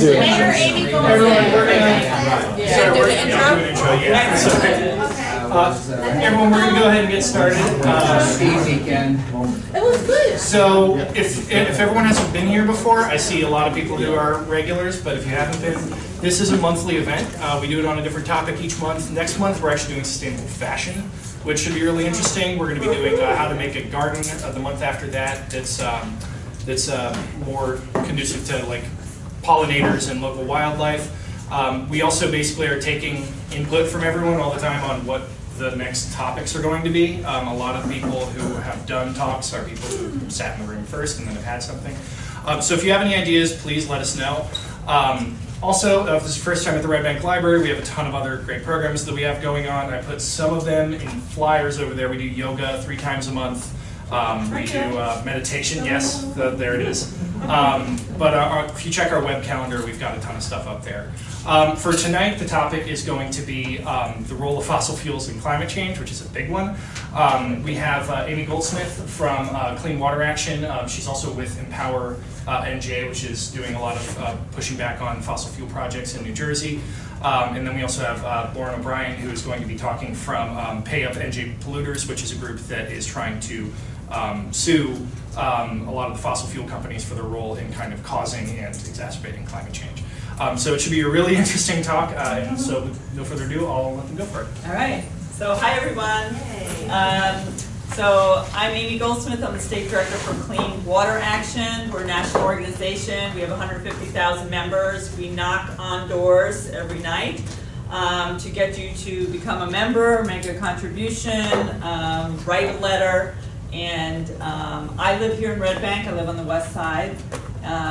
do. Mayor Amy Goldsmith. Everyone, we're gonna Do the intro? everyone, we're gonna go ahead and get started. It was good. So if everyone hasn't been here before, I see a lot of people who are regulars, but if you haven't been, this is a monthly event. We do it on a different topic each month. Next month, we're actually doing sustainable fashion, which should be really interesting. We're going to be doing how to make a garden the month after that that's more conducive to like pollinators and local wildlife. We also basically are taking input from everyone all the time on what the next topics are going to be. A lot of people who have done talks are people who sat in the room first and then have had something. So if you have any ideas, please let us know. Also, if this is the first time at the Red Bank Library, we have a ton of other great programs that we have going on. I put some of them in flyers over there. We do yoga 3 times a month. We do meditation, yes, there it is. But if you check our web calendar, we've got a ton of stuff up there. For tonight, the topic is going to be the role of fossil fuels in climate change, which is a big one. We have Amy Goldsmith from Clean Water Action. She's also with Empower NJ, which is doing a lot of pushing back on fossil fuel projects in New Jersey. And then we also have Lauren O'Brien, who is going to be talking from Pay Up NJ Polluters, which is a group that is trying to sue a lot of the fossil fuel companies for their role in kind of causing and exacerbating climate change. So it should be a really interesting talk, and so with no further ado, I'll let them go for it. All right. So hi, everyone. So I'm Amy Goldsmith. I'm the State Director for Clean Water Action. We're a national organization. We have 150,000 members. We knock on doors every night to get you to become a member, make a contribution, write a letter. And I live here in Red Bank. I live on the west side.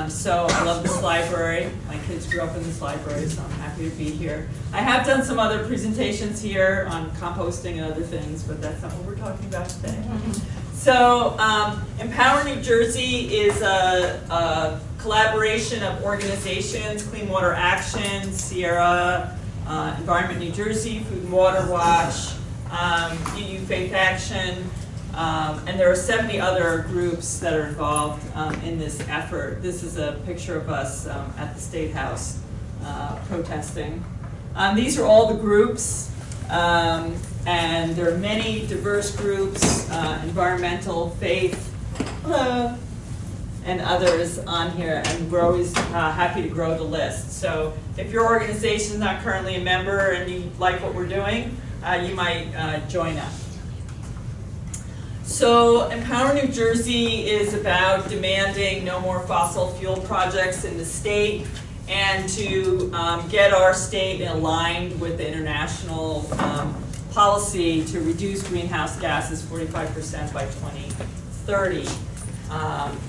So I love this library. My kids grew up in this library, so I'm happy to be here. I have done some other presentations here on composting and other things, but that's not what we're talking about today. So Empower New Jersey is a collaboration of organizations, Clean Water Action, Sierra, Environment New Jersey, Food and Water Watch, EU Faith Action, and there are 70 other groups that are involved in this effort. This is a picture of us at the State House protesting. These are all the groups, and there are many diverse groups, environmental, faith, hello, and others on here, and we're always happy to grow the list. So if your organization is not currently a member and you like what we're doing, you might join us. So Empower New Jersey is about demanding no more fossil fuel projects in the state and to get our state aligned with the international policy to reduce greenhouse gases 45% by 2030.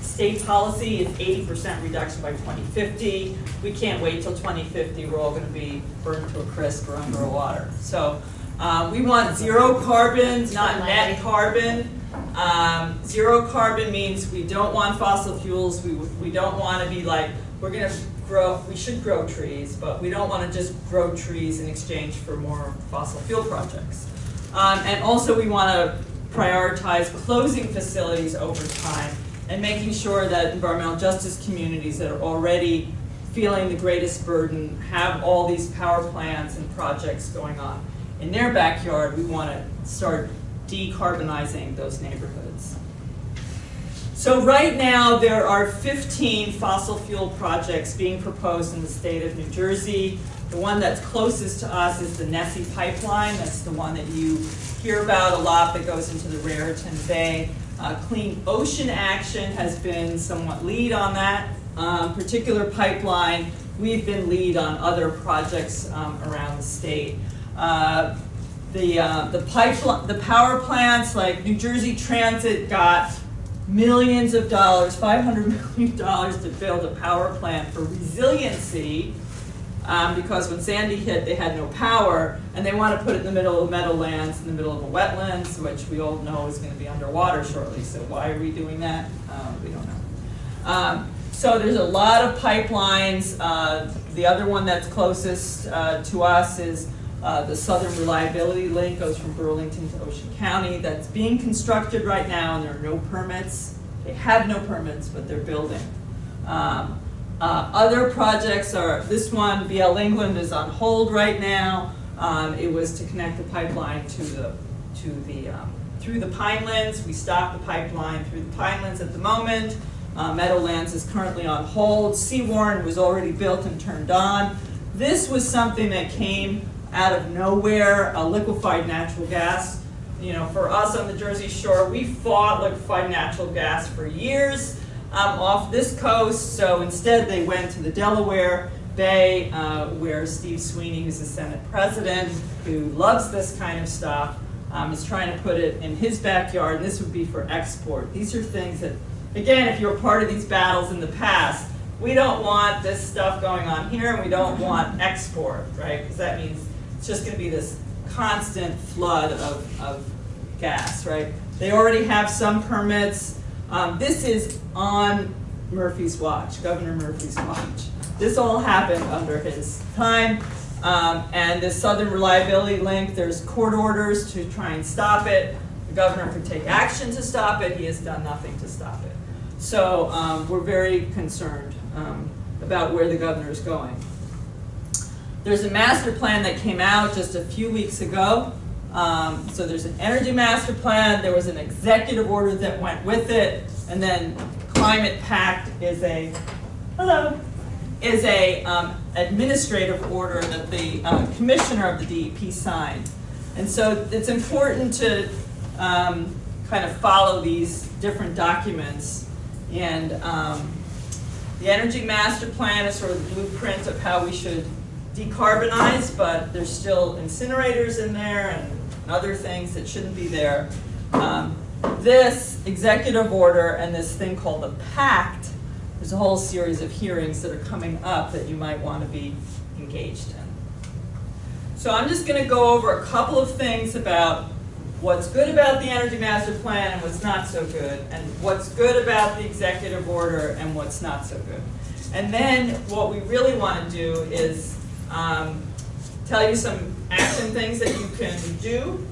State policy is 80% reduction by 2050. We can't wait till 2050. We're all going to be burned to a crisp or underwater. So we want zero carbon, not net carbon. Zero carbon means we don't want fossil fuels. We don't want to be like, we're going to grow, we should grow trees, but we don't want to just grow trees in exchange for more fossil fuel projects. And also we want to prioritize closing facilities over time and making sure that environmental justice communities that are already feeling the greatest burden have all these power plants and projects going on in their backyard. We want to start decarbonizing those neighborhoods. So right now there are 15 fossil fuel projects being proposed in the state of New Jersey. The one that's closest to us is the Nessie pipeline. That's the one that you hear about a lot that goes into the Raritan Bay. Clean Ocean Action has been somewhat lead on that particular pipeline. We've been lead on other projects around the state. The power plants, like New Jersey Transit got millions of dollars, $500 million to build a power plant for resiliency because when Sandy hit, they had no power, and they want to put it in the middle of meadowlands, in the middle of a wetlands, which we all know is going to be underwater shortly. So why are we doing that? We don't know. So there's a lot of pipelines. The other one that's closest to us is the Southern Reliability Link, goes from Burlington to Ocean County. That's being constructed right now, and there are no permits. They have no permits, but they're building. Other projects are, this one, BL England, is on hold right now. It was to connect the pipeline through the Pinelands. We stopped the pipeline through the Pinelands at the moment. Meadowlands is currently on hold. Seawarren was already built and turned on. This was something that came out of nowhere, liquefied natural gas. You know, for us on the Jersey Shore, we fought liquefied natural gas for years off this coast. So instead, they went to the Delaware Bay, where Steve Sweeney, who's the Senate president, who loves this kind of stuff, is trying to put it in his backyard. And this would be for export. These are things that, again, if you were part of these battles in the past, we don't want this stuff going on here, and we don't want export, right? Because that means it's just going to be this constant flood of gas, right? They already have some permits. This is on Murphy's watch, Governor Murphy's watch. This all happened under his time. And the Southern Reliability Link, there's court orders to try and stop it. The governor could take action to stop it. He has done nothing to stop it. So we're very concerned about where the governor is going. There's a master plan that came out just a few weeks ago. So there's an energy master plan. There was an executive order that went with it. And then Climate Pact is a, administrative order that the commissioner of the DEP signed. And so it's important to kind of follow these different documents. And the Energy Master Plan is sort of the blueprint of how we should decarbonize, but there's still incinerators in there and other things that shouldn't be there. This executive order and this thing called the Pact, there's a whole series of hearings that are coming up that you might want to be engaged in. So I'm just going to go over a couple of things about what's good about the Energy Master Plan and what's not so good, and what's good about the executive order and what's not so good. And then what we really want to do is tell you some action things that you can do,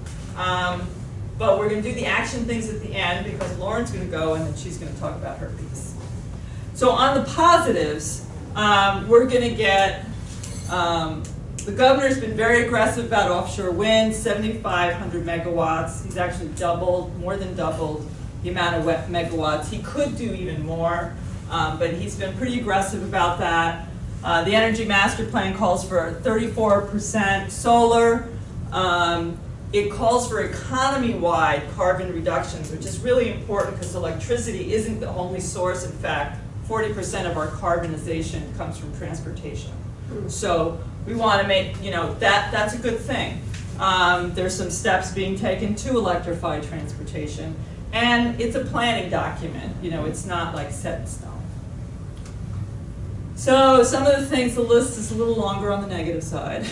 but we're going to do the action things at the end because Lauren's going to go and then she's going to talk about her piece. So on the positives, we're going to get the governor's been very aggressive about offshore wind, 7,500 megawatts. He's actually more than doubled the amount of megawatts. He could do even more, but he's been pretty aggressive about that. The Energy Master Plan calls for 34% solar. It calls for economy-wide carbon reductions, which is really important because electricity isn't the only source. In fact, 40% of our carbonization comes from transportation. So we want to make, that's a good thing. There's some steps being taken to electrify transportation. And it's a planning document. It's not like set in stone. So some of the things, the list is a little longer on the negative side.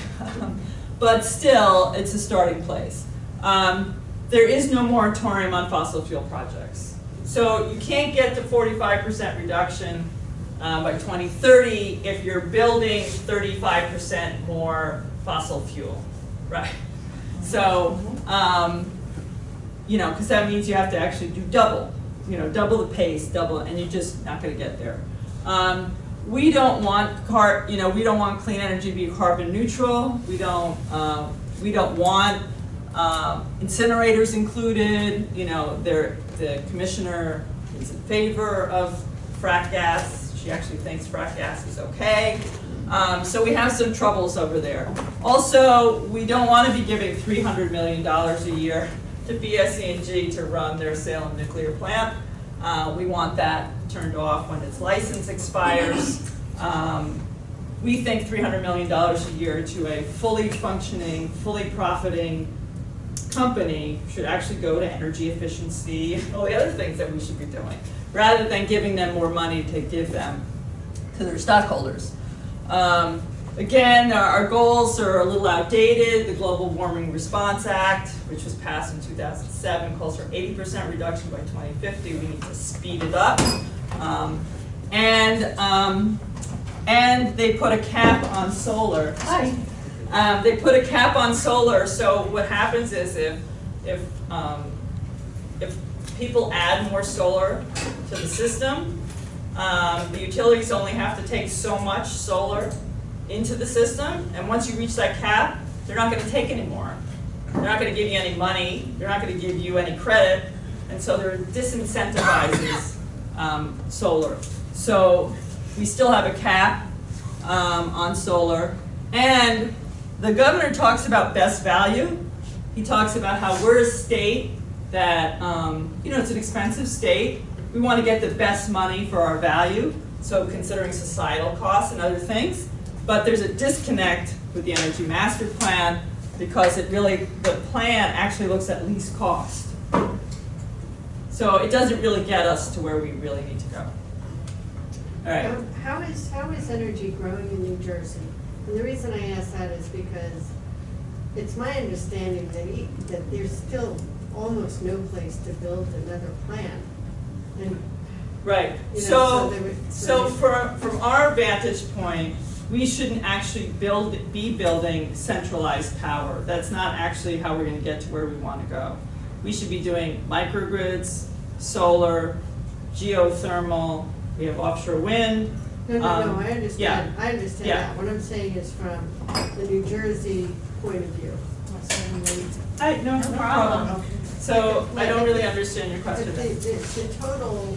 But still, it's a starting place. There is no moratorium on fossil fuel projects. So you can't get to 45% reduction by 2030 if you're building 35% more fossil fuel, right? So, because that means you have to actually do double, double the pace, and you're just not going to get there. We don't want we don't want clean energy to be carbon neutral. We don't want incinerators included. The commissioner is in favor of frack gas. She actually thinks frack gas is okay. So we have some troubles over there. Also, we don't want to be giving $300 million a year to BSE&G to run their Salem nuclear plant. We want that turned off when its license expires. We think $300 million a year to a fully functioning, fully profiting company should actually go to energy efficiency and all the other things that we should be doing, rather than giving them more money to give them to their stockholders. Again, our goals are a little outdated. The Global Warming Response Act, which was passed in 2007, calls for 80% reduction by 2050. We need to speed it up. And they put a cap on solar. Hi. They put a cap on solar, so what happens is if people add more solar to the system, The utilities only have to take so much solar into the system, and once you reach that cap, they're not going to take any more. They're not going to give you any money. They're not going to give you any credit, and so they're disincentivizes solar. So we still have a cap on solar, and the governor talks about best value. He talks about how we're a state that, it's an expensive state. We want to get the best money for our value, so considering societal costs and other things. But there's a disconnect with the Energy Master Plan because the plan actually looks at least cost. So it doesn't really get us to where we really need to go. All right. How is energy growing in New Jersey? And the reason I ask that is because it's my understanding that there's still almost no place to build another plant. And, right. So from our vantage point, we shouldn't actually be building centralized power. That's not actually how we're going to get to where we want to go. We should be doing microgrids, solar, geothermal. We have offshore wind. No, I understand. Yeah. I understand that. What I'm saying is from the New Jersey point of view. No problem. Okay. So I don't really understand your question. The total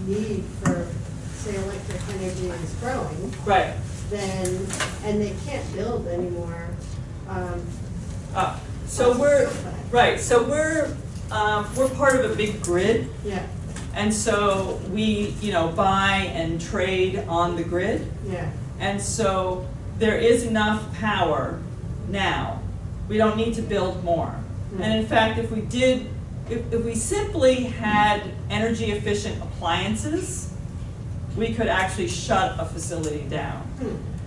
need for, say, electric energy is growing. Right. Then, and they can't build anymore. So we're part of a big grid. Yeah. And so we, buy and trade on the grid. Yeah. And so there is enough power now. We don't need to build more. And in fact, if we simply had energy efficient appliances, we could actually shut a facility down.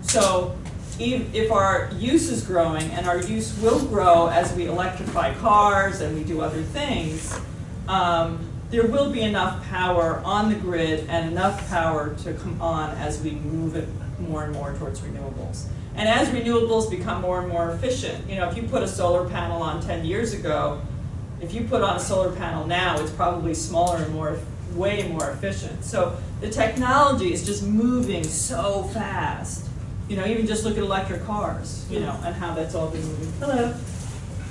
So if our use is growing, and our use will grow as we electrify cars and we do other things, there will be enough power on the grid and enough power to come on as we move it more and more towards renewables. And as renewables become more and more efficient, if you put a solar panel on 10 years ago, if you put on a solar panel now, it's probably smaller and way more efficient. So the technology is just moving so fast. Even just look at electric cars, and how that's all been moving. Hello.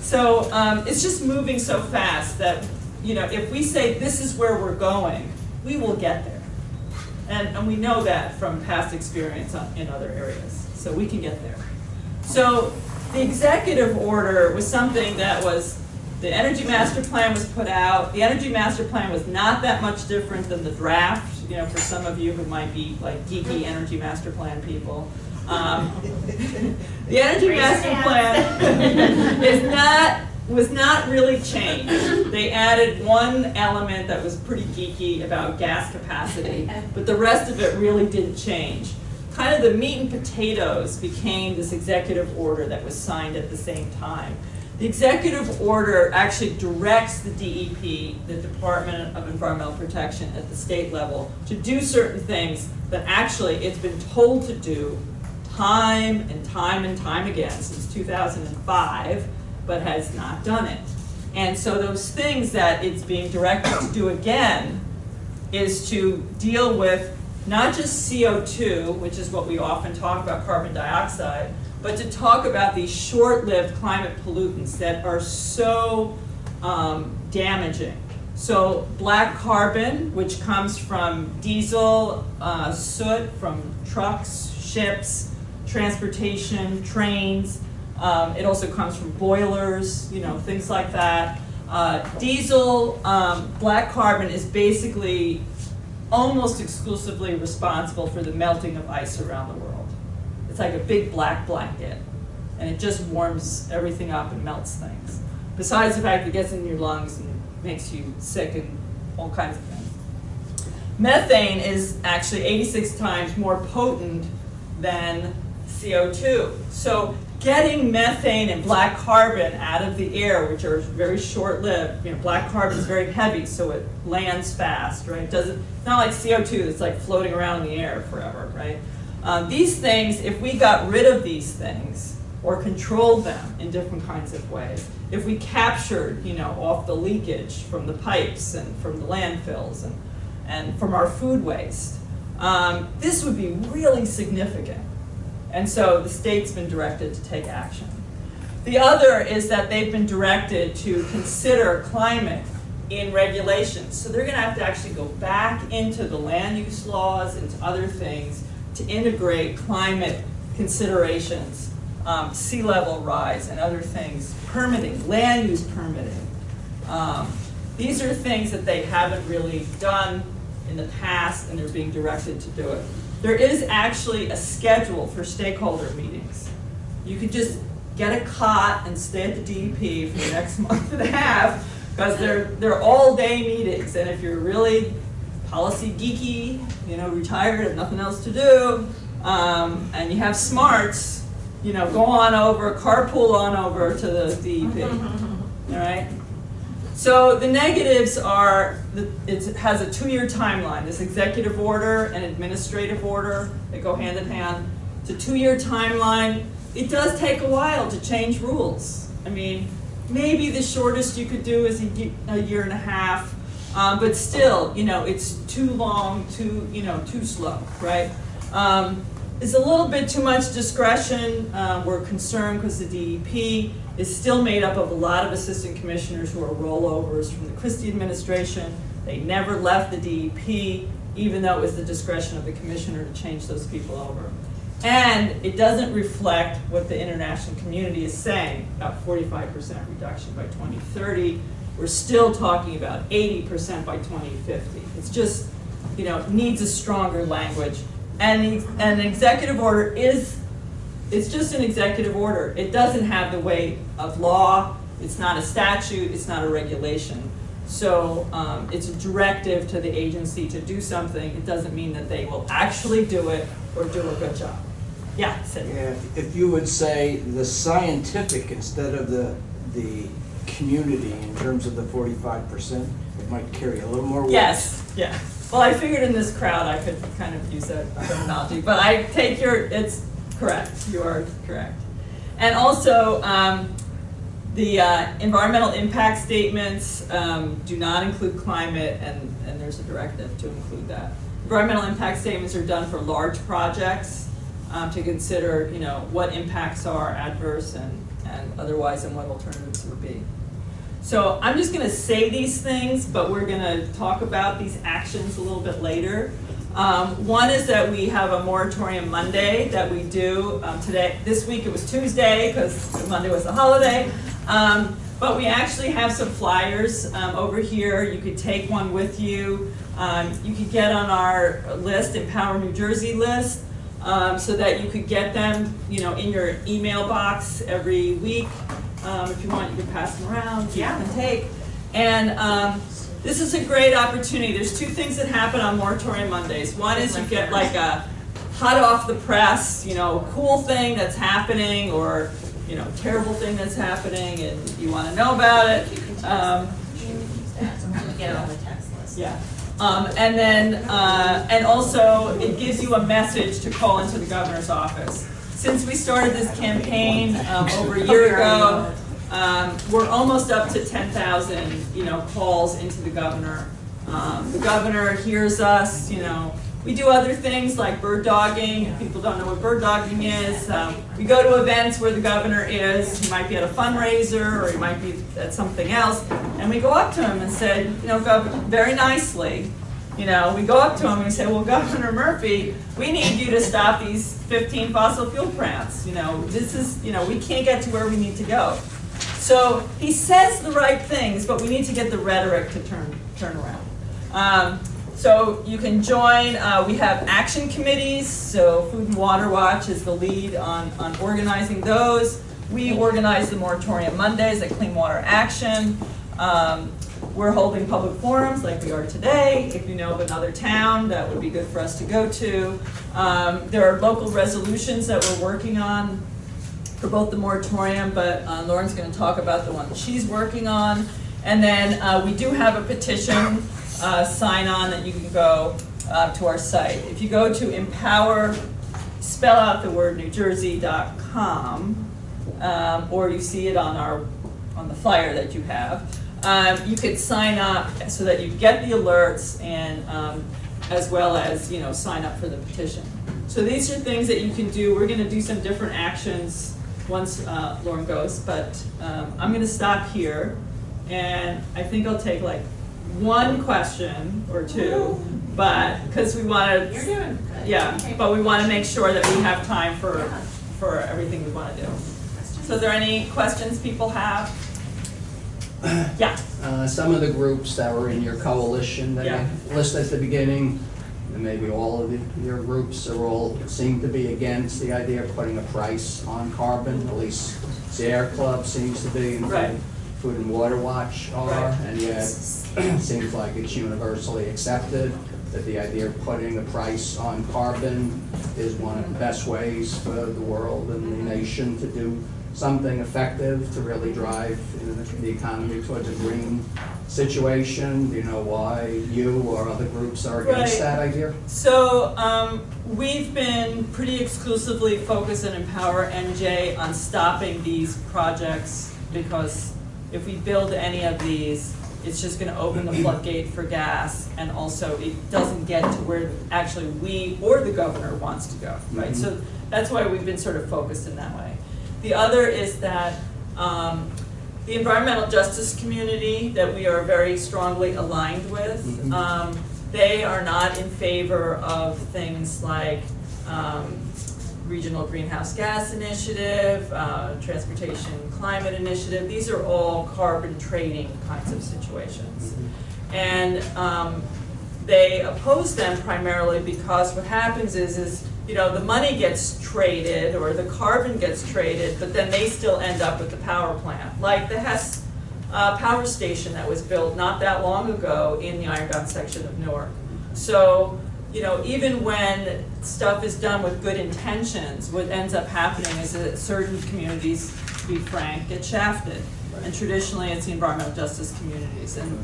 So it's just moving so fast that, if we say this is where we're going, we will get there. And we know that from past experience in other areas. So we can get there. So the executive order was something that the Energy Master Plan was put out. The Energy Master Plan was not that much different than the draft, for some of you who might be like geeky Energy Master Plan people. The Energy Master Plan was not really changed. They added one element that was pretty geeky about gas capacity, but the rest of it really didn't change. Kind of the meat and potatoes became this executive order that was signed at the same time. The executive order actually directs the DEP, the Department of Environmental Protection at the state level, to do certain things that actually it's been told to do time and time and time again since 2005, but has not done it. And so those things that it's being directed to do again is to deal with not just CO2, which is what we often talk about, carbon dioxide, but to talk about these short-lived climate pollutants that are so damaging. So black carbon, which comes from diesel, soot from trucks, ships, transportation, trains. It also comes from boilers, things like that. Diesel, black carbon is basically almost exclusively responsible for the melting of ice around the world. It's like a big black blanket, and it just warms everything up and melts things. Besides the fact that it gets in your lungs and makes you sick and all kinds of things. Methane is actually 86 times more potent than CO2. So getting methane and black carbon out of the air, which are very short-lived, black carbon is very heavy, so it lands fast, right? It's not like CO2 that's like floating around in the air forever, right? These things, if we got rid of these things or controlled them in different kinds of ways, if we captured, off the leakage from the pipes and from the landfills and from our food waste. This would be really significant. And so the state's been directed to take action. The other is that they've been directed to consider climate in regulations. So they're gonna have to actually go back into the land use laws and to other things to integrate climate considerations, sea level rise and other things, permitting, land use permitting. These are things that they haven't really done in the past and they're being directed to do it. There is actually a schedule for stakeholder meetings. You could just get a cot and stay at the DEP for the next month and a half because they're all-day meetings. And if you're really policy geeky, retired, have nothing else to do, and you have smarts, go on over, carpool on over to the DEP. All right? So the negatives are, it has a 2-year timeline. This executive order and administrative order, they go hand in hand. It's a 2-year timeline. It does take a while to change rules. I mean, maybe the shortest you could do is a year and a half, but still, it's too long, too slow, right? It's a little bit too much discretion. We're concerned because the DEP is still made up of a lot of assistant commissioners who are rollovers from the Christie administration. They never left the DEP, even though it was the discretion of the commissioner to change those people over. And it doesn't reflect what the international community is saying, about 45% reduction by 2030. We're still talking about 80% by 2050. It's just, needs a stronger language. And an executive order it's just an executive order. It doesn't have the weight of law. It's not a statute. It's not a regulation. So it's a directive to the agency to do something. It doesn't mean that they will actually do it or do a good job. Yeah, Sid. Yeah, if you would say the scientific instead of the community in terms of the 45%, it might carry a little more weight. Yes, yeah. Well, I figured in this crowd I could kind of use that terminology, but I take it's correct. You are correct. And also, the environmental impact statements do not include climate, and there's a directive to include that. Environmental impact statements are done for large projects to consider, what impacts are adverse and otherwise, and what alternatives would be. So I'm just going to say these things, but we're going to talk about these actions a little bit later. One is that we have a Moratorium Monday that we do today. This week it was Tuesday because Monday was a holiday. But we actually have some flyers over here. You could take one with you. You could get on our list, Empower New Jersey list, so that you could get them, in your email box every week. If you want, you can pass them around. Yeah. And take. And this is a great opportunity. There's 2 things that happen on Moratorium Mondays. One is you get like a hot off the press, cool thing that's happening, or terrible thing that's happening, and you want to know about it. Get it on the text list. Yeah. And then, and also, it gives you a message to call into the governor's office. Since we started this campaign over a year ago, we're almost up to 10,000, calls into the governor. The governor hears us, We do other things like bird dogging. If people don't know what bird dogging is, we go to events where the governor is. He might be at a fundraiser or he might be at something else, and we go up to him and say, very nicely, we go up to him and we say, well, Governor Murphy, we need you to stop these 15 fossil fuel plants. This is, we can't get to where we need to go. So he says the right things, but we need to get the rhetoric to turn around. So you can join, we have action committees, so Food and Water Watch is the lead on organizing those. We organize the Moratorium Mondays at Clean Water Action. We're holding public forums like we are today. If you know of another town, that would be good for us to go to. There are local resolutions that we're working on for both the moratorium, but Lauren's going to talk about the one she's working on. And then we do have a petition sign on that you can go to our site. If you go to empower, spell out the word NewJersey.com, or you see it on the flyer that you have. You could sign up so that you get the alerts and as well as, you know, sign up for the petition. So these are things that you can do. We're gonna do some different actions once Lauren goes, but I'm gonna stop here. And I think I'll take like one question or two, but, because we wanna. You're doing good. Yeah, Okay. but we wanna make sure that we have time for everything we wanna do. So are there any questions people have? Yeah. Some of the groups that were in your coalition that Yeah. you listed at the beginning, and maybe all of your groups are all, seem to be against the idea of putting a price on carbon, at least Sierra Club seems to be, and Right. Food and Water Watch are, Right. and yet it seems like it's universally accepted that the idea of putting a price on carbon is one of the best ways for the world and the nation to do something effective to really drive, you know, the economy towards a green situation. Do you know why you or other groups are against Right. that idea? So we've been pretty exclusively focused in Empower NJ on stopping these projects, because if we build any of these, it's just gonna open the floodgate for gas, and also it doesn't get to where actually we or the governor wants to go, right? Mhm. So that's why we've been sort of focused in that way. The other is that the environmental justice community that we are very strongly aligned with, Mhm. they are not in favor of things like regional greenhouse gas initiative, transportation climate initiative. These are all carbon trading kinds of situations. And they oppose them primarily because what happens is, you know, the money gets traded or the carbon gets traded, but then they still end up with the power plant. Like the Hess power station that was built not that long ago in the Ironbound section of Newark. So, you know, even when stuff is done with good intentions, what ends up happening is that certain communities, to be frank, get shafted. And traditionally it's the environmental justice communities. And,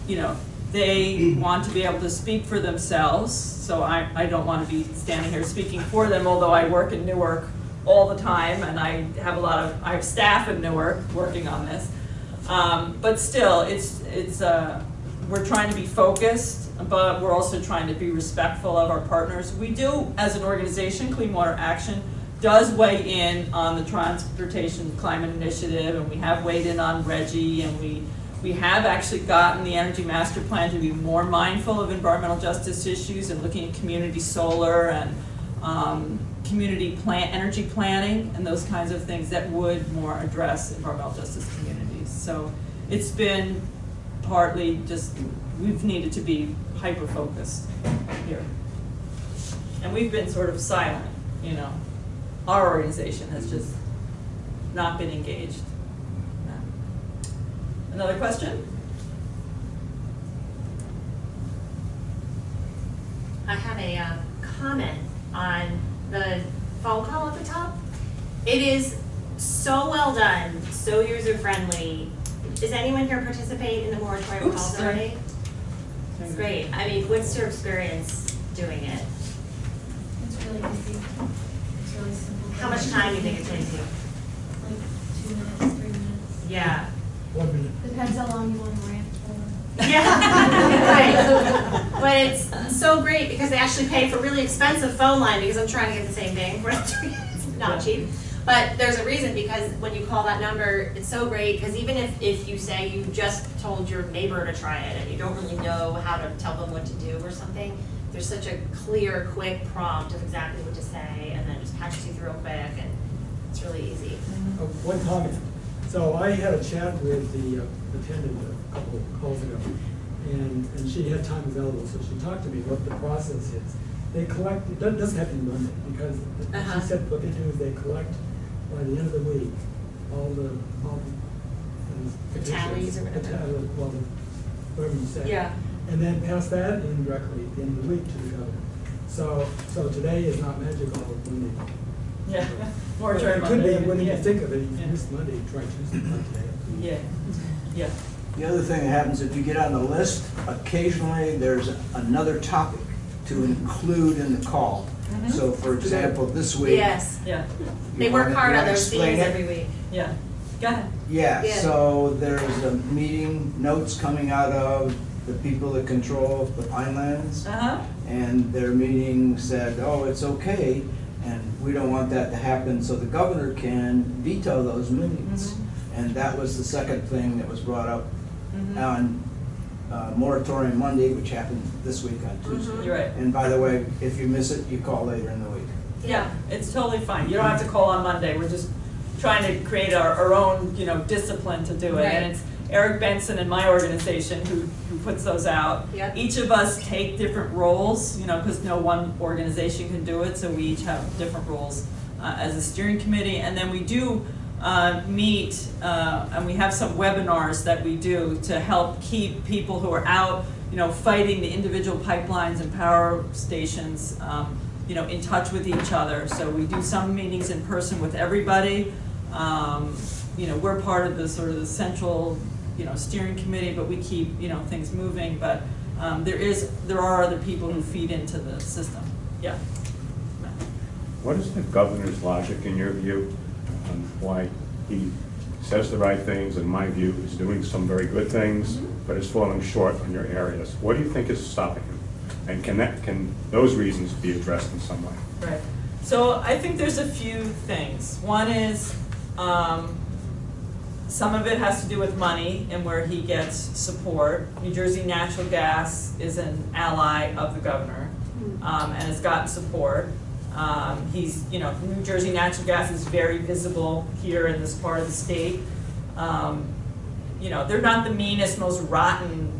you know, they want to be able to speak for themselves, so I don't want to be standing here speaking for them, although I work in Newark all the time, and I have staff in Newark working on this. But still, we're trying to be focused, but we're also trying to be respectful of our partners. We do, as an organization, Clean Water Action does weigh in on the Transportation Climate Initiative, and we have weighed in on RGGI, and we have actually gotten the Energy Master Plan to be more mindful of environmental justice issues and looking at community solar and community energy planning and those kinds of things that would more address environmental justice communities. So it's been partly just, we've needed to be hyper-focused here. And we've been sort of silent, you know. Our organization has just not been engaged. Another question? I have a comment on the phone call at the top. It is so well done, so user-friendly. Does anyone here participate in the moratorium Oops, calls sorry. already? It's great. I mean, what's your experience doing it? It's really easy. It's really simple. How much time do you think it takes you? Like 2 minutes, 3 minutes. Yeah. 1 minute. Depends how long you want to rant for. Yeah, right. But it's so great because they actually pay for really expensive phone line because I'm trying to get the same thing. It's not cheap. But there's a reason, because when you call that number, it's so great, because even if you say you just told your neighbor to try it and you don't really know how to tell them what to do or something, there's such a clear, quick prompt of exactly what to say, and then just patches you through real quick, and it's really easy. One comment. So I had a chat with the attendant a couple of calls ago, and she had time available, so she talked to me what the process is. They collect, it doesn't have to be Monday, because she said what they do is they collect by the end of the week all the petitions. tallies or whatever. Whatever you say. Yeah. And then pass that in directly at the end of the week to the governor. So today is not magical Monday. Yeah. But Moratorium it could be, Monday. when you Yeah. think of it, if Yeah. you miss Monday, try Tuesday, not today. Yeah, yeah. The other thing that happens, if you get on the list, occasionally there's another topic to include in the call. So for example, this week. Yes. Yeah, They you work wanna- hard you on wanna those explain themes it? every week. yeah. Go ahead. Yeah, Yeah. so there's a meeting, notes coming out of the people that control the Pinelands. Uh-huh. And their meeting said, oh, it's okay, and we don't want that to happen, so the governor can veto those meetings. And that was the second thing that was brought up on Moratorium Monday, which happened this week on Tuesday. You're right. And by the way, if you miss it, you call later in the week. Yeah, it's totally fine. You don't have to call on Monday. We're just trying to create our own, discipline to do it. Right. And it's Eric Benson and my organization who puts those out. Yep. Each of us take different roles, because no one organization can do it, so we each have different roles as a steering committee. And then we do meet, and we have some webinars that we do to help keep people who are out, fighting the individual pipelines and power stations, in touch with each other. So we do some meetings in person with everybody. We're part of the sort of the central, steering committee, but we keep, things moving. But there are other people who feed into the system. Yeah. What is the governor's logic in your view on why he says the right things, in my view, is doing some very good things, but is falling short in your areas? What do you think is stopping him? And can those reasons be addressed in some way? Right. So I think there's a few things. One is some of it has to do with money and where he gets support. New Jersey Natural Gas is an ally of the governor and has gotten support. New Jersey Natural Gas is very visible here in this part of the state. They're not the meanest, most rotten,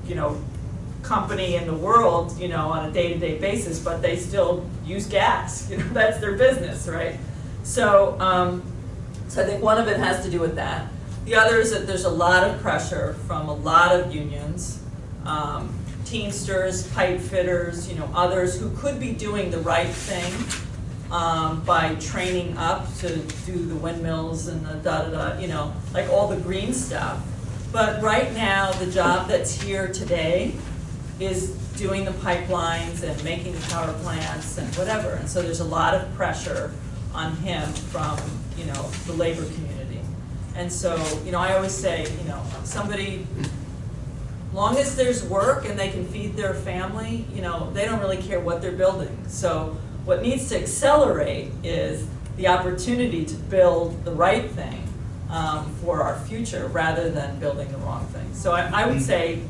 company in the world, on a day-to-day basis, but they still use gas. That's their business, right? So I think one of it has to do with that. The other is that there's a lot of pressure from a lot of unions, Teamsters, pipe fitters, others who could be doing the right thing by training up to do the windmills and the da-da-da, like all the green stuff. But right now, the job that's here today is doing the pipelines and making the power plants and whatever. And so there's a lot of pressure on him from, the labor community. And so, I always say, somebody, long as there's work and they can feed their family, they don't really care what they're building. So what needs to accelerate is the opportunity to build the right thing for our future rather than building the wrong thing. So I would say,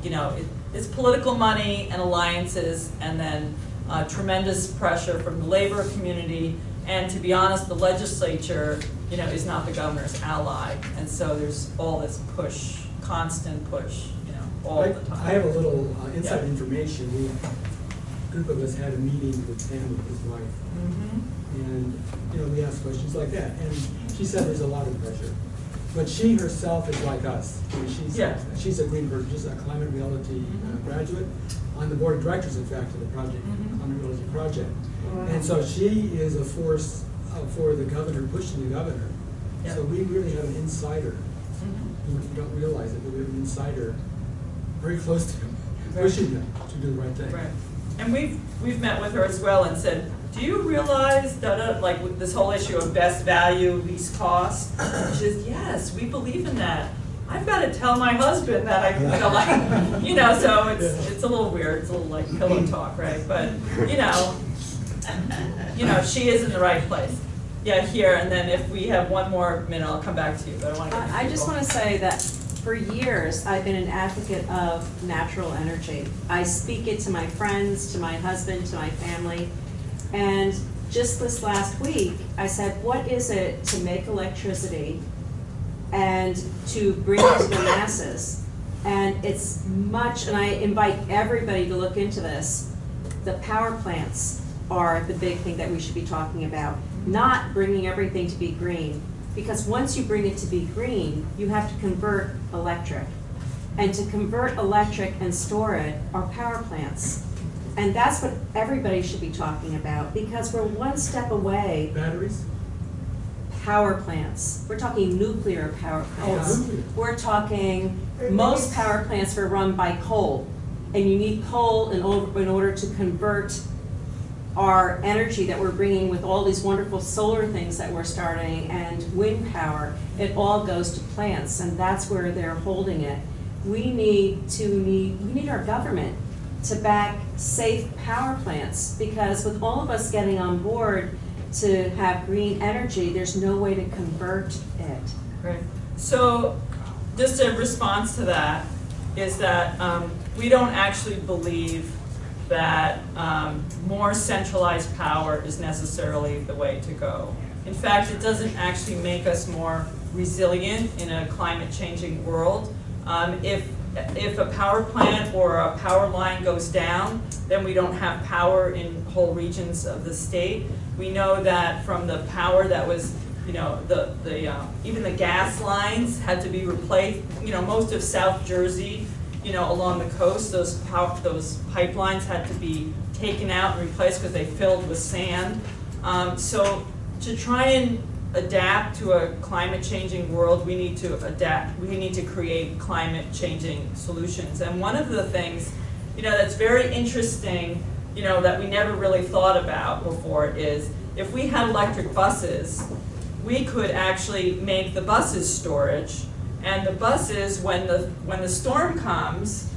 it's political money and alliances, and then tremendous pressure from the labor community. And to be honest, the legislature, is not the governor's ally. And so there's all this push, constant push, all the time. I have a little inside information. A group of us had a meeting with Sam and his wife. And, we asked questions like that. And she said there's a lot of pressure. But she herself is like us. She's a green person. She's a climate reality graduate on the board of directors, in fact, of the project, Climate Reality Project. Wow. And so she is a force for the governor, pushing the governor. So we really have an insider. You don't realize it, but we have an insider very close to him, pushing them to do the right thing. Right. And we've met with her as well and said, do you realize like with this whole issue of best value, least cost? She says, yes, we believe in that. I've got to tell my husband that so it's a little weird. It's a little like pillow talk, right? But she is in the right place. Yeah, here, and then if we have one more minute, I'll come back to you. But I just want to say that for years, I've been an advocate of natural energy. I speak it to my friends, to my husband, to my family. And just this last week, I said, what is it to make electricity and to bring it to the masses? And it's much, and I invite everybody to look into this. The power plants are the big thing that we should be talking about, not bringing everything to be green. Because once you bring it to be green, you have to convert electric. And to convert electric and store it are power plants. And that's what everybody should be talking about, because we're one step away. Batteries? Power plants. We're talking nuclear power plants. nuclear. We're talking, most power plants are run by coal. And you need coal in order to convert our energy that we're bringing with all these wonderful solar things that we're starting and wind power, it all goes to plants, and that's where they're holding it. We need our government to back safe power plants, because with all of us getting on board to have green energy, there's no way to convert it. Right. So, just a response to that is that we don't actually believe that more centralized power is necessarily the way to go. In fact, it doesn't actually make us more resilient in a climate changing world. If a power plant or a power line goes down, then we don't have power in whole regions of the state. We know that from the power that was, you know, even the gas lines had to be replaced. You know, most of South Jersey, you know, along the coast, those pipelines had to be taken out and replaced because they filled with sand. So to try and adapt to a climate changing world, we need to adapt. We need to create climate changing solutions. And one of the things, you know, that's very interesting, you know, that we never really thought about before is if we had electric buses, we could actually make the buses storage. And the buses, when the storm comes,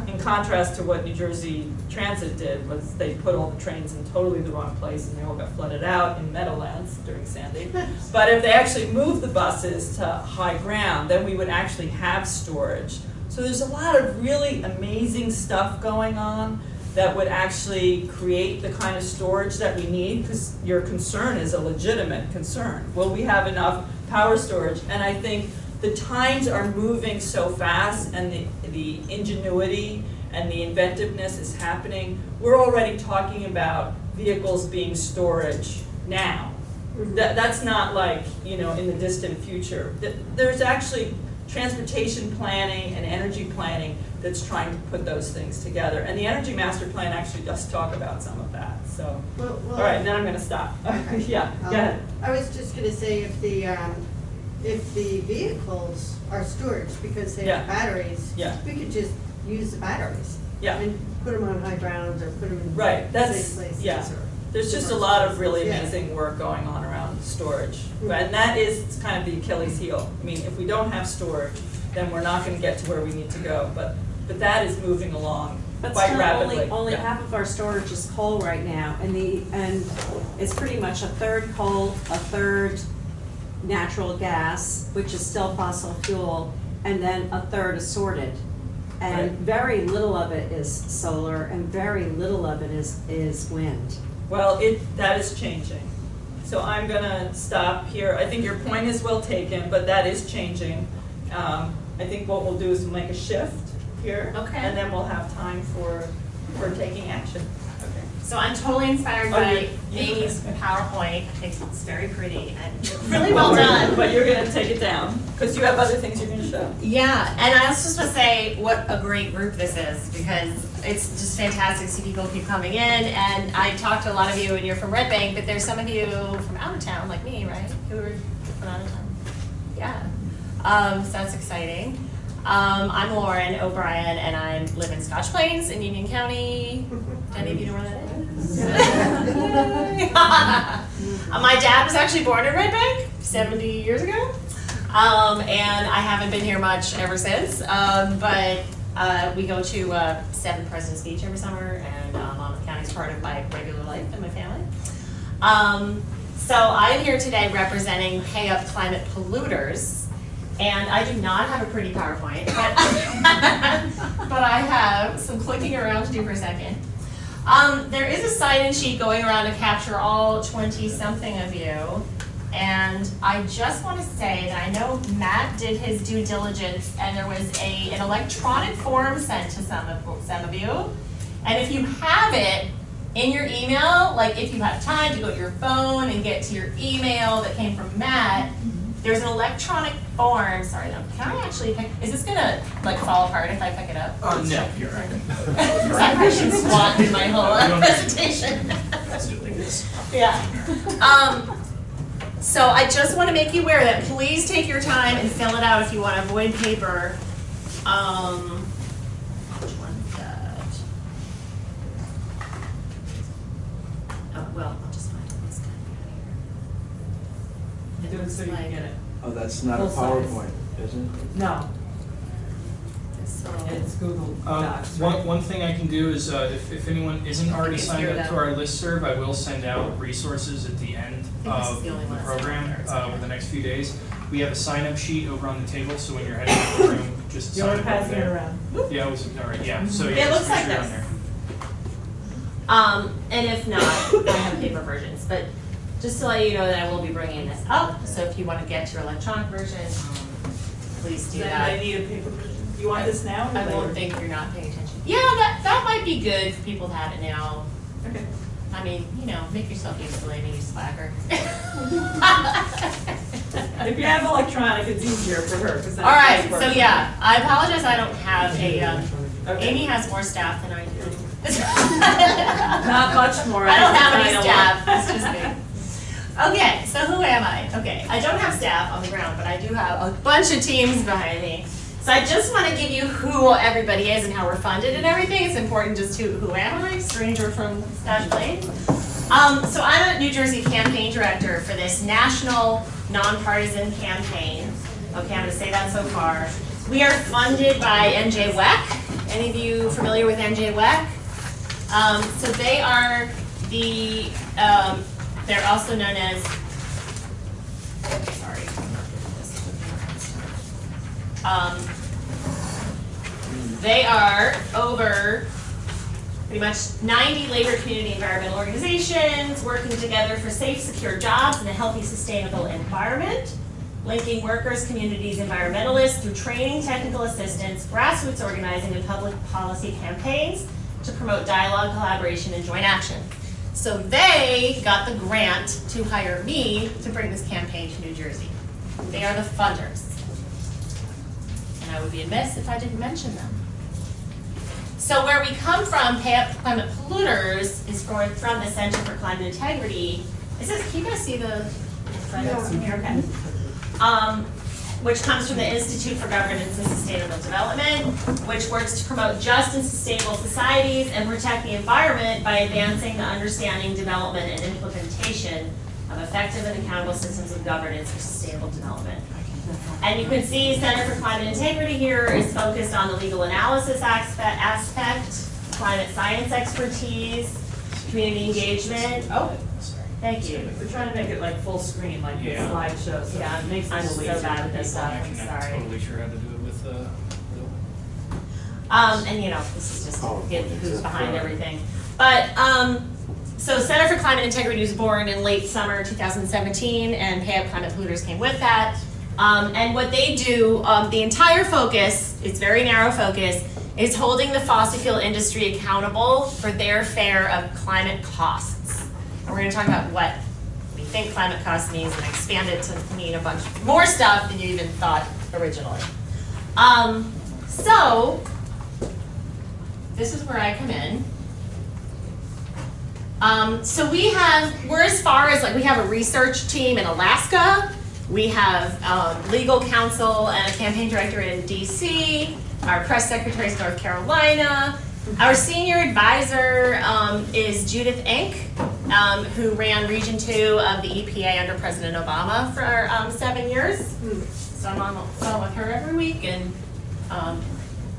in contrast to what New Jersey Transit did, was they put all the trains in totally the wrong place and they all got flooded out in Meadowlands during Sandy. But if they actually moved the buses to high ground, then we would actually have storage. So there's a lot of really amazing stuff going on that would actually create the kind of storage that we need, because your concern is a legitimate concern. Will we have enough power storage? And I think the times are moving so fast, and the ingenuity and the inventiveness is happening. We're already talking about vehicles being storage now. That's not like, you know, in the distant future. There's actually transportation planning and energy planning that's trying to put those things together. And the Energy Master Plan actually does talk about some of that. So, Well, all right, then I'm going to stop. Okay. Yeah, go ahead. I was just gonna say, if the vehicles are storage because they have Yeah. batteries, Yeah. we could just use the batteries. Yeah. And put them on high grounds or put them in Right, that's, safe places. yeah. or There's just a diverse lot of places. really Yeah. amazing work going on around storage. Mhm. And that is kind of the Achilles heel. I mean, if we don't have storage, then we're not going to get to where we need to go. But that is moving along But quite still, rapidly. only Yeah. half of our storage is coal right now, and it's pretty much a third coal, a third natural gas, which is still fossil fuel, and then a third assorted. And Right. very little of it is solar, and very little of it is wind. Well, that is changing. So I'm going to stop here. I think your point is well taken, but that is changing. I think what we'll do is we'll make a shift here. Okay. And then we'll have time for taking action. Okay. So I'm totally inspired Oh, by you- Amy's PowerPoint. I think it's very pretty and really well done. But you're going to take it down because you have other things you're going to show. Yeah, and I also just want to say what a great group this is, because it's just fantastic to see people keep coming in. And I talked to a lot of you and you're from Red Bank, but there's some of you from out of town, like me, right? Who are from out of town. Yeah. So that's exciting. I'm Lauren O'Brien, and I live in Scotch Plains in Union County. Do any of you know where that is? My dad was actually born in Red Bank 70 years ago. And I haven't been here much ever since. But we go to 7 President's Beach every summer, and Monmouth County is part of my regular life and my family. So I'm here today representing Pay Up Climate Polluters. And I do not have a pretty PowerPoint, but, but I have some clicking around to do for a second. There is a sign-in sheet going around to capture all 20-something of you. And I just want to say that I know Matt did his due diligence, and there was an electronic form sent to some of you. And if you have it in your email, like if you have time to go to your phone and get to your email that came from Matt, there's an electronic form. Sorry, no, can I actually pick? Is this gonna like fall apart if I pick it up? No, you're right. I should squat in my whole presentation. Let's do it like this. Yeah. So I just want to make you aware that please take your time and fill it out if you want to avoid paper. Which one is that? do it so you can like- get it. Oh, that's not a Full size. PowerPoint, is it? No, So, it's Google Docs, right? One thing I can do is, if anyone isn't already It's signed here, up to though. our listserv, I will send out resources at the end I think this is of the only the one that's program, on there. over the next few days. We have a sign-up sheet over on the table, so when you're heading out of the room, just You sign want up to over pass it there. around? Yeah, it was, all right, yeah, so It yeah, looks just make like sure you're on this. there. And if not, I have paper versions, but just to let you know that I will be bringing this up, so if you wanna get your electronic version, please do Does that. anybody need a paper version? You want this now or I later? won't think you're not paying attention. Yeah, that might be good for people to have it now. Okay. I mean, make yourself useful, Amy, you slacker. If you have electronic, it's easier for her, because All right, so yeah, I apologize, I don't have a, Okay. Amy has more staff than I do. Not much more. I don't have I any don't staff, it's just me. Okay, so who am I? Okay, I don't have staff on the ground, but I do have a bunch of teams behind me. So I just want to give you who everybody is and how we're funded and everything. It's important just to, who am I? Stranger from Scotch Plains. So I'm a New Jersey campaign director for this national nonpartisan campaign. Okay, I'm going to say that so far. We are funded by NJWEC. Any of you familiar with NJWEC? So they are the, they're also known as, sorry. They are over pretty much 90 labor community environmental organizations working together for safe, secure jobs and a healthy, sustainable environment, linking workers, communities, environmentalists through training, technical assistance, grassroots organizing, and public policy campaigns to promote dialogue, collaboration, and joint action. So they got the grant to hire me to bring this campaign to New Jersey. They are the funders. And I would be amiss if I didn't mention them. So where we come from, Climate Polluters, is from the Center for Climate Integrity. Can you guys see the slide from here? Okay. Which comes from the Institute for Governance and Sustainable Development, which works to promote just and sustainable societies and protect the environment by advancing the understanding, development, and implementation of effective and accountable systems of governance for sustainable development. And you can see Center for Climate Integrity here is focused on the legal analysis aspect, climate science expertise, community engagement. Oh, Sorry. thank you. We're trying to make it like full screen, like the Yeah. slideshow, so Yeah, it makes it I'm a little easier. so bad at this for stuff. people. I'm I'm sorry. not totally sure how to do it with, And this is just to get who's behind everything. But, so Center for Climate Integrity was born in late summer 2017, and Pay Up Climate Polluters came with that. And what they do, the entire focus, it's very narrow focus, is holding the fossil fuel industry accountable for their share of climate costs. And we're gonna talk about what we think climate costs means and expand it to mean a bunch more stuff than you even thought originally. So, this is where I come in. So we're as far as, we have a research team in Alaska, we have legal counsel and a campaign director in DC, our press secretary is North Carolina, our senior advisor is Judith Enck, who ran Region 2 of the EPA under President Obama for 7 years. So I'm on the phone with her every week, and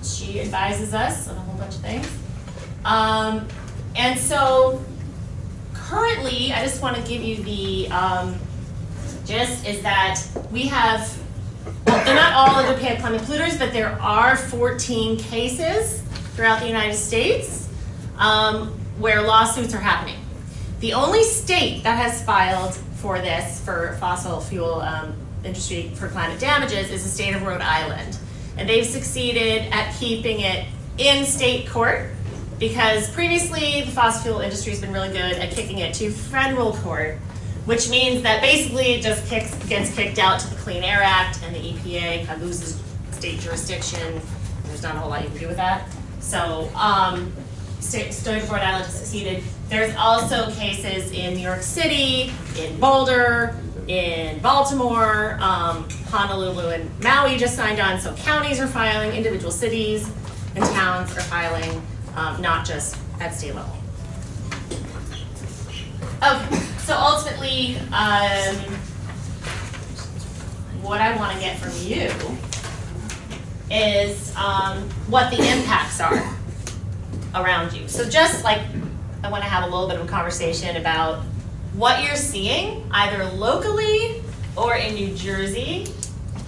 she advises us on a whole bunch of things. And so currently, I just want to give you the gist is that we have, well, they're not all under Pay Up Climate Polluters, but there are 14 cases throughout the United States where lawsuits are happening. The only state that has filed for this, for fossil fuel industry for climate damages, is the state of Rhode Island. And they've succeeded at keeping it in state court because previously the fossil fuel industry has been really good at kicking it to federal court, which means that basically it just gets kicked out to the Clean Air Act, and the EPA kind of loses state jurisdiction. There's not a whole lot you can do with that. So state of Rhode Island has succeeded. There's also cases in New York City, in Boulder, in Baltimore, Honolulu and Maui just signed on, so counties are filing, individual cities and towns are filing, not just at state level. Okay, so ultimately, what I want to get from you is what the impacts are around you. So just like, I want to have a little bit of a conversation about what you're seeing, either locally or in New Jersey,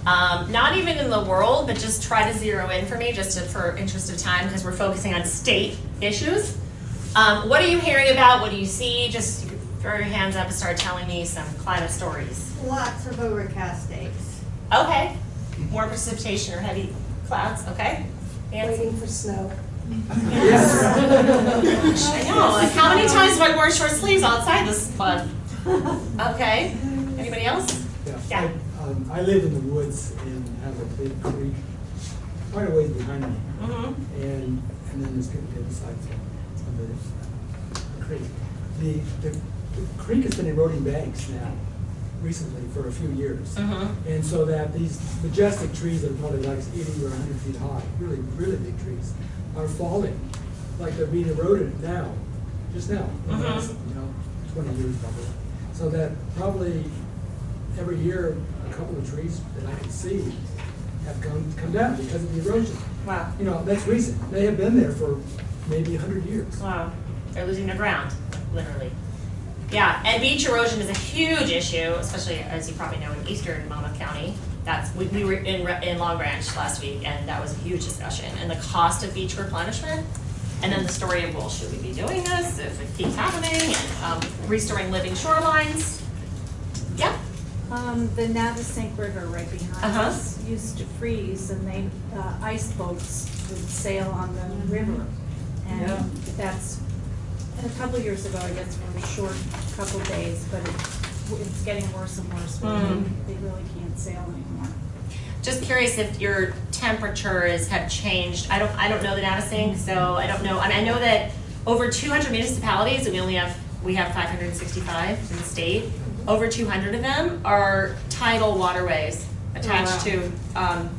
not even in the world, but just try to zero in for me, just for interest of time, because we're focusing on state issues. What are you hearing about? What do you see? Just throw your hands up and start telling me some climate stories. Lots of overcast days. Okay. More precipitation or heavy clouds. Okay. Nancy? Waiting for snow. I know. Like, how many times have I worn short sleeves outside this month? Okay. Anybody else? Yeah. I live in the woods and have a big creek quite a ways behind me. Mm-hmm. And then there's people the other side of the creek. The creek has been eroding banks now recently for a few years. Mm-hmm. And so that these majestic trees that are probably like 80 or 100 feet high, really, really big trees, are falling, like they're being eroded now, just now, in the last, 20 years probably. So that probably every year, a couple of trees that I can see have come down because of the erosion. Wow. That's recent. They have been there for maybe 100 years. Wow. They're losing their ground, literally. Yeah, and beach erosion is a huge issue, especially, as you probably know, in eastern Monmouth County. We were in Long Branch last week, and that was a huge discussion. And the cost of beach replenishment, and then the story of, well, should we be doing this if it keeps happening, and restoring living shorelines. Yeah. The Navesink River right behind us used to freeze, and they ice boats would sail on the river. And that's a couple years ago, I guess, for a short couple days, but it's getting worse and worse. They really can't sail anymore. Just curious if your temperatures have changed. I don't know the Navesink, so I don't know. I mean, I know that over 200 municipalities, and we have 565 in the state. Over 200 of them are tidal waterways attached to,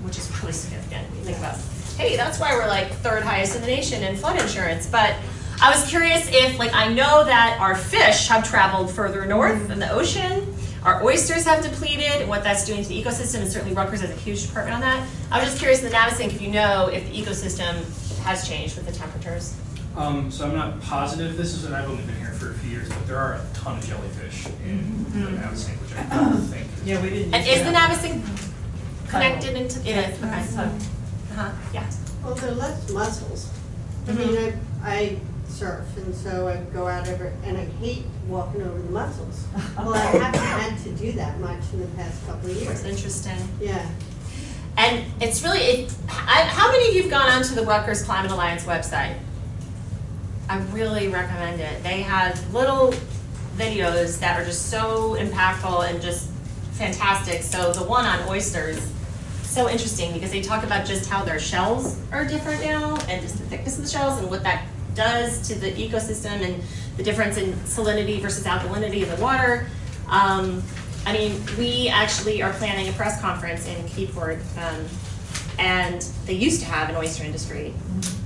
which is really significant when you think about. Hey, that's why we're like third highest in the nation in flood insurance. But I was curious if, I know that our fish have traveled further north in the ocean. Our oysters have depleted, and what that's doing to the ecosystem, and certainly Rutgers has a huge department on that. I was just curious in the Navesink if you know if the ecosystem has changed with the temperatures. So I'm not positive. And I've only been here for a few years, but there are a ton of jellyfish in the Navesink, which I don't think. Yeah, we didn't. And is the Navesink connected into? It is. Okay. Yeah. Well, there are less mussels. I mean, I surf, and so I go out and I hate walking over the mussels. Well, I haven't had to do that much in the past couple of years. It's interesting. Yeah. And it's really, how many of you have gone onto the Rutgers Climate Alliance website? I really recommend it. They have little videos that are just so impactful and just fantastic. So the one on oysters, so interesting because they talk about just how their shells are different now and just the thickness of the shells and what that does to the ecosystem and the difference in salinity versus alkalinity of the water. I mean, we actually are planning a press conference in Keyport, and they used to have an oyster industry,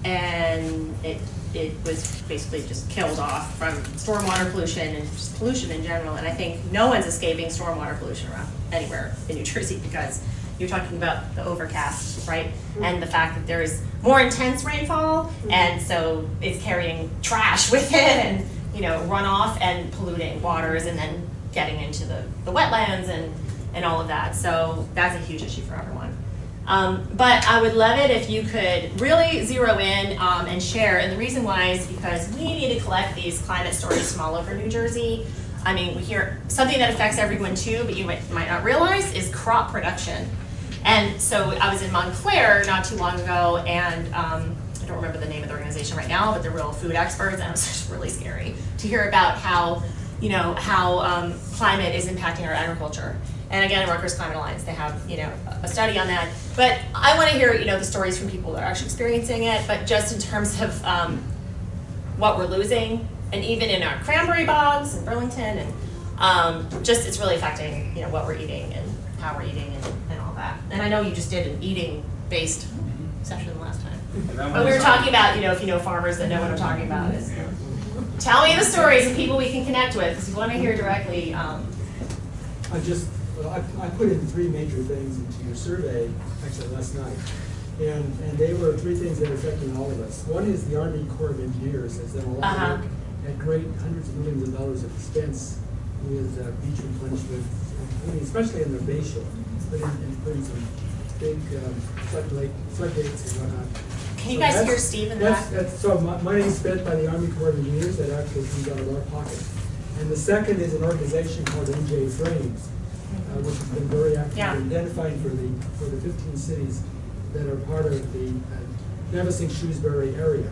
and it was basically just killed off from stormwater pollution and just pollution in general. And I think no one's escaping stormwater pollution around anywhere in New Jersey because you're talking about the overcast, right? And the fact that there is more intense rainfall, and so it's carrying trash with it and, runoff and polluting waters and then getting into the wetlands and all of that. So that's a huge issue for everyone. But I would love it if you could really zero in and share. And the reason why is because we need to collect these climate stories from all over New Jersey. I mean, we hear something that affects everyone too, but you might not realize is crop production. And so I was in Montclair not too long ago, and I don't remember the name of the organization right now, but they're real food experts, and it was just really scary to hear about how climate is impacting our agriculture. And again, Rutgers Climate Alliance, they have, a study on that. But I want to hear, the stories from people that are actually experiencing it, but just in terms of what we're losing, and even in our cranberry bogs in Burlington, and just it's really affecting, what we're eating and how we're eating and all that. And I know you just did an eating-based session last time. But we were talking about, if you know farmers that know what I'm talking about, is tell me the stories of people we can connect with, because we want to hear directly. I just Well, I put in 3 major things into your survey, actually last night. And they were 3 things that are affecting all of us. One is the Army Corps of Engineers has done a lot of work at great hundreds of millions of dollars of expense with beach replenishment, including, especially in the Bay Shore, putting some big floodgates and whatnot. Can you So guys that's- hear Steve in the back? So money spent by the Army Corps of Engineers that actually comes out of our pocket. And the second is an organization called NJ Frames, which has been very active in identifying for the 15 cities that are part of the Navesink-Shrewsbury area.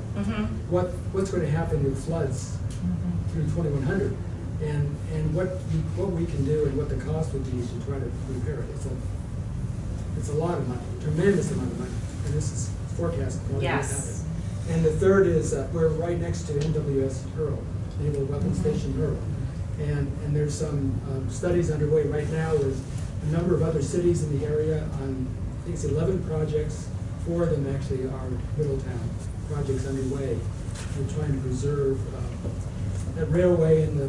What's going to happen with floods through 2100, and what we can do and what the cost would be to try to repair it. It's a lot of money, tremendous amount of money, and this is forecast. Yes. And the third is we're right next to NWS Hurl, Naval Weapons Station Hurl, and there's some studies underway right now with a number of other cities in the area on, I think it's 11 projects. 4 of them actually are Middletown projects underway. We're trying to preserve that railway and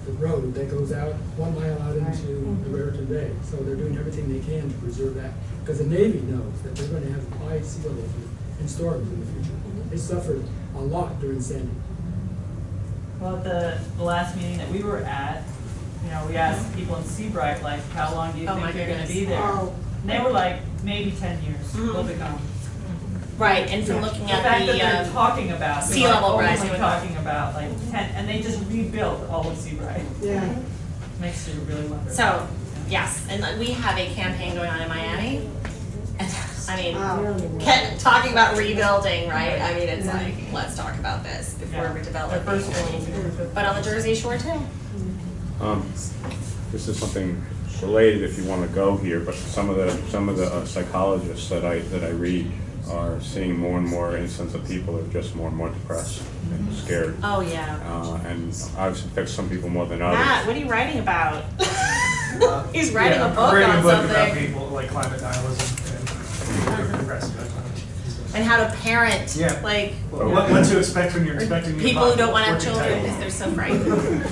the road that goes out 1 mile out into the Raritan Bay. So they're doing everything they can to preserve that, because the Navy knows that they're going to have high sea levels and storms in the future. They suffered a lot during Sandy. Well, at the last meeting that we were at, you know, we asked people in Seabright, like, how long do you think you're going to be there? And they were like, maybe 10 years, we'll be gone. Right, and from looking The fact that they're at talking about, sea level rise, only talking about like 10, and they just rebuilt all of Seabright. Yeah. Makes you really wonder. so, yes, and we have a campaign going on in Miami. And I mean, talking about rebuilding, right? I mean, it's like, let's talk about this before we develop. But on the Jersey Shore too. This is something related if you want to go here, but some of the psychologists that I read are seeing more and more instances of people that are just more and more depressed and scared. Oh yeah. And obviously affects some people more than others. Matt, what are you writing about? He's writing a book I'm writing on a book something. about people like climate nihilism and depressed. And how to parent, Yeah. like What to expect when you're expecting people who don't want to have children because they're so frightened.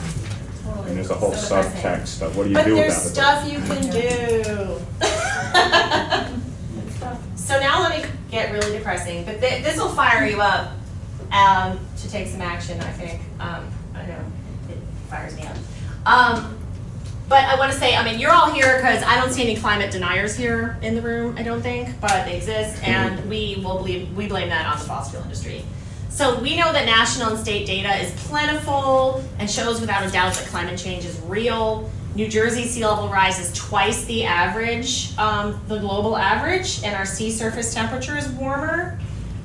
And there's a whole So subtext of what do you But do there's about it. stuff you can do. So now let me get really depressing, but this will fire you up to take some action, I think. I know, it fires me up. But I want to say, I mean, you're all here because I don't see any climate deniers here in the room, I don't think, but they exist, and we blame that on the fossil fuel industry. So we know that national and state data is plentiful and shows without a doubt that climate change is real. New Jersey sea level rise is twice the average, the global average, and our sea surface temperature is warmer.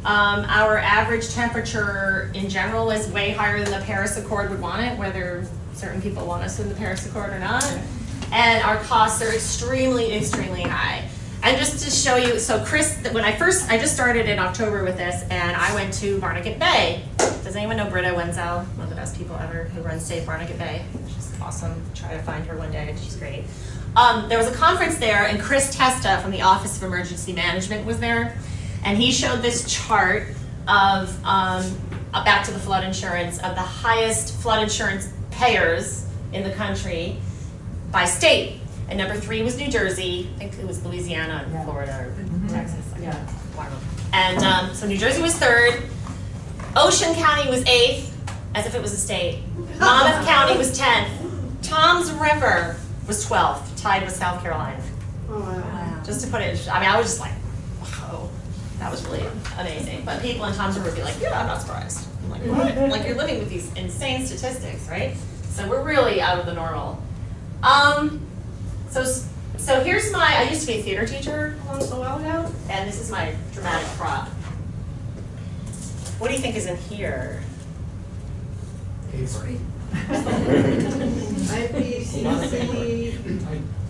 Our average temperature in general is way higher than the Paris Accord would want it, whether certain people want us in the Paris Accord or not. And our costs are extremely, extremely high. And just to show you, so Chris, I just started in October with this, and I went to Barnegat Bay. Does anyone know Britta Wenzel? One of the best people ever who runs Save Barnegat Bay. She's awesome. Try to find her one day. She's great. There was a conference there, and Chris Testa from the Office of Emergency Management was there, and he showed this chart of, back to the flood insurance, of the highest flood insurance payers in the country by state. And number 3 was New Jersey. I think it was Louisiana and Florida or Texas. And so New Jersey was 3rd. Ocean County was 8th, as if it was a state. Monmouth County was 10th. Toms River was 12th, tied with South Carolina. Oh, wow. Just to put it, I mean, I was just like, whoa, that was really amazing. But people in Toms River would be like, yeah, I'm not surprised. I'm like, what? Like, you're living with these insane statistics, right? So we're really out of the normal. So here's I used to be a theater teacher a while ago, and this is my dramatic prop. What do you think is in here? Sorry. IPCC.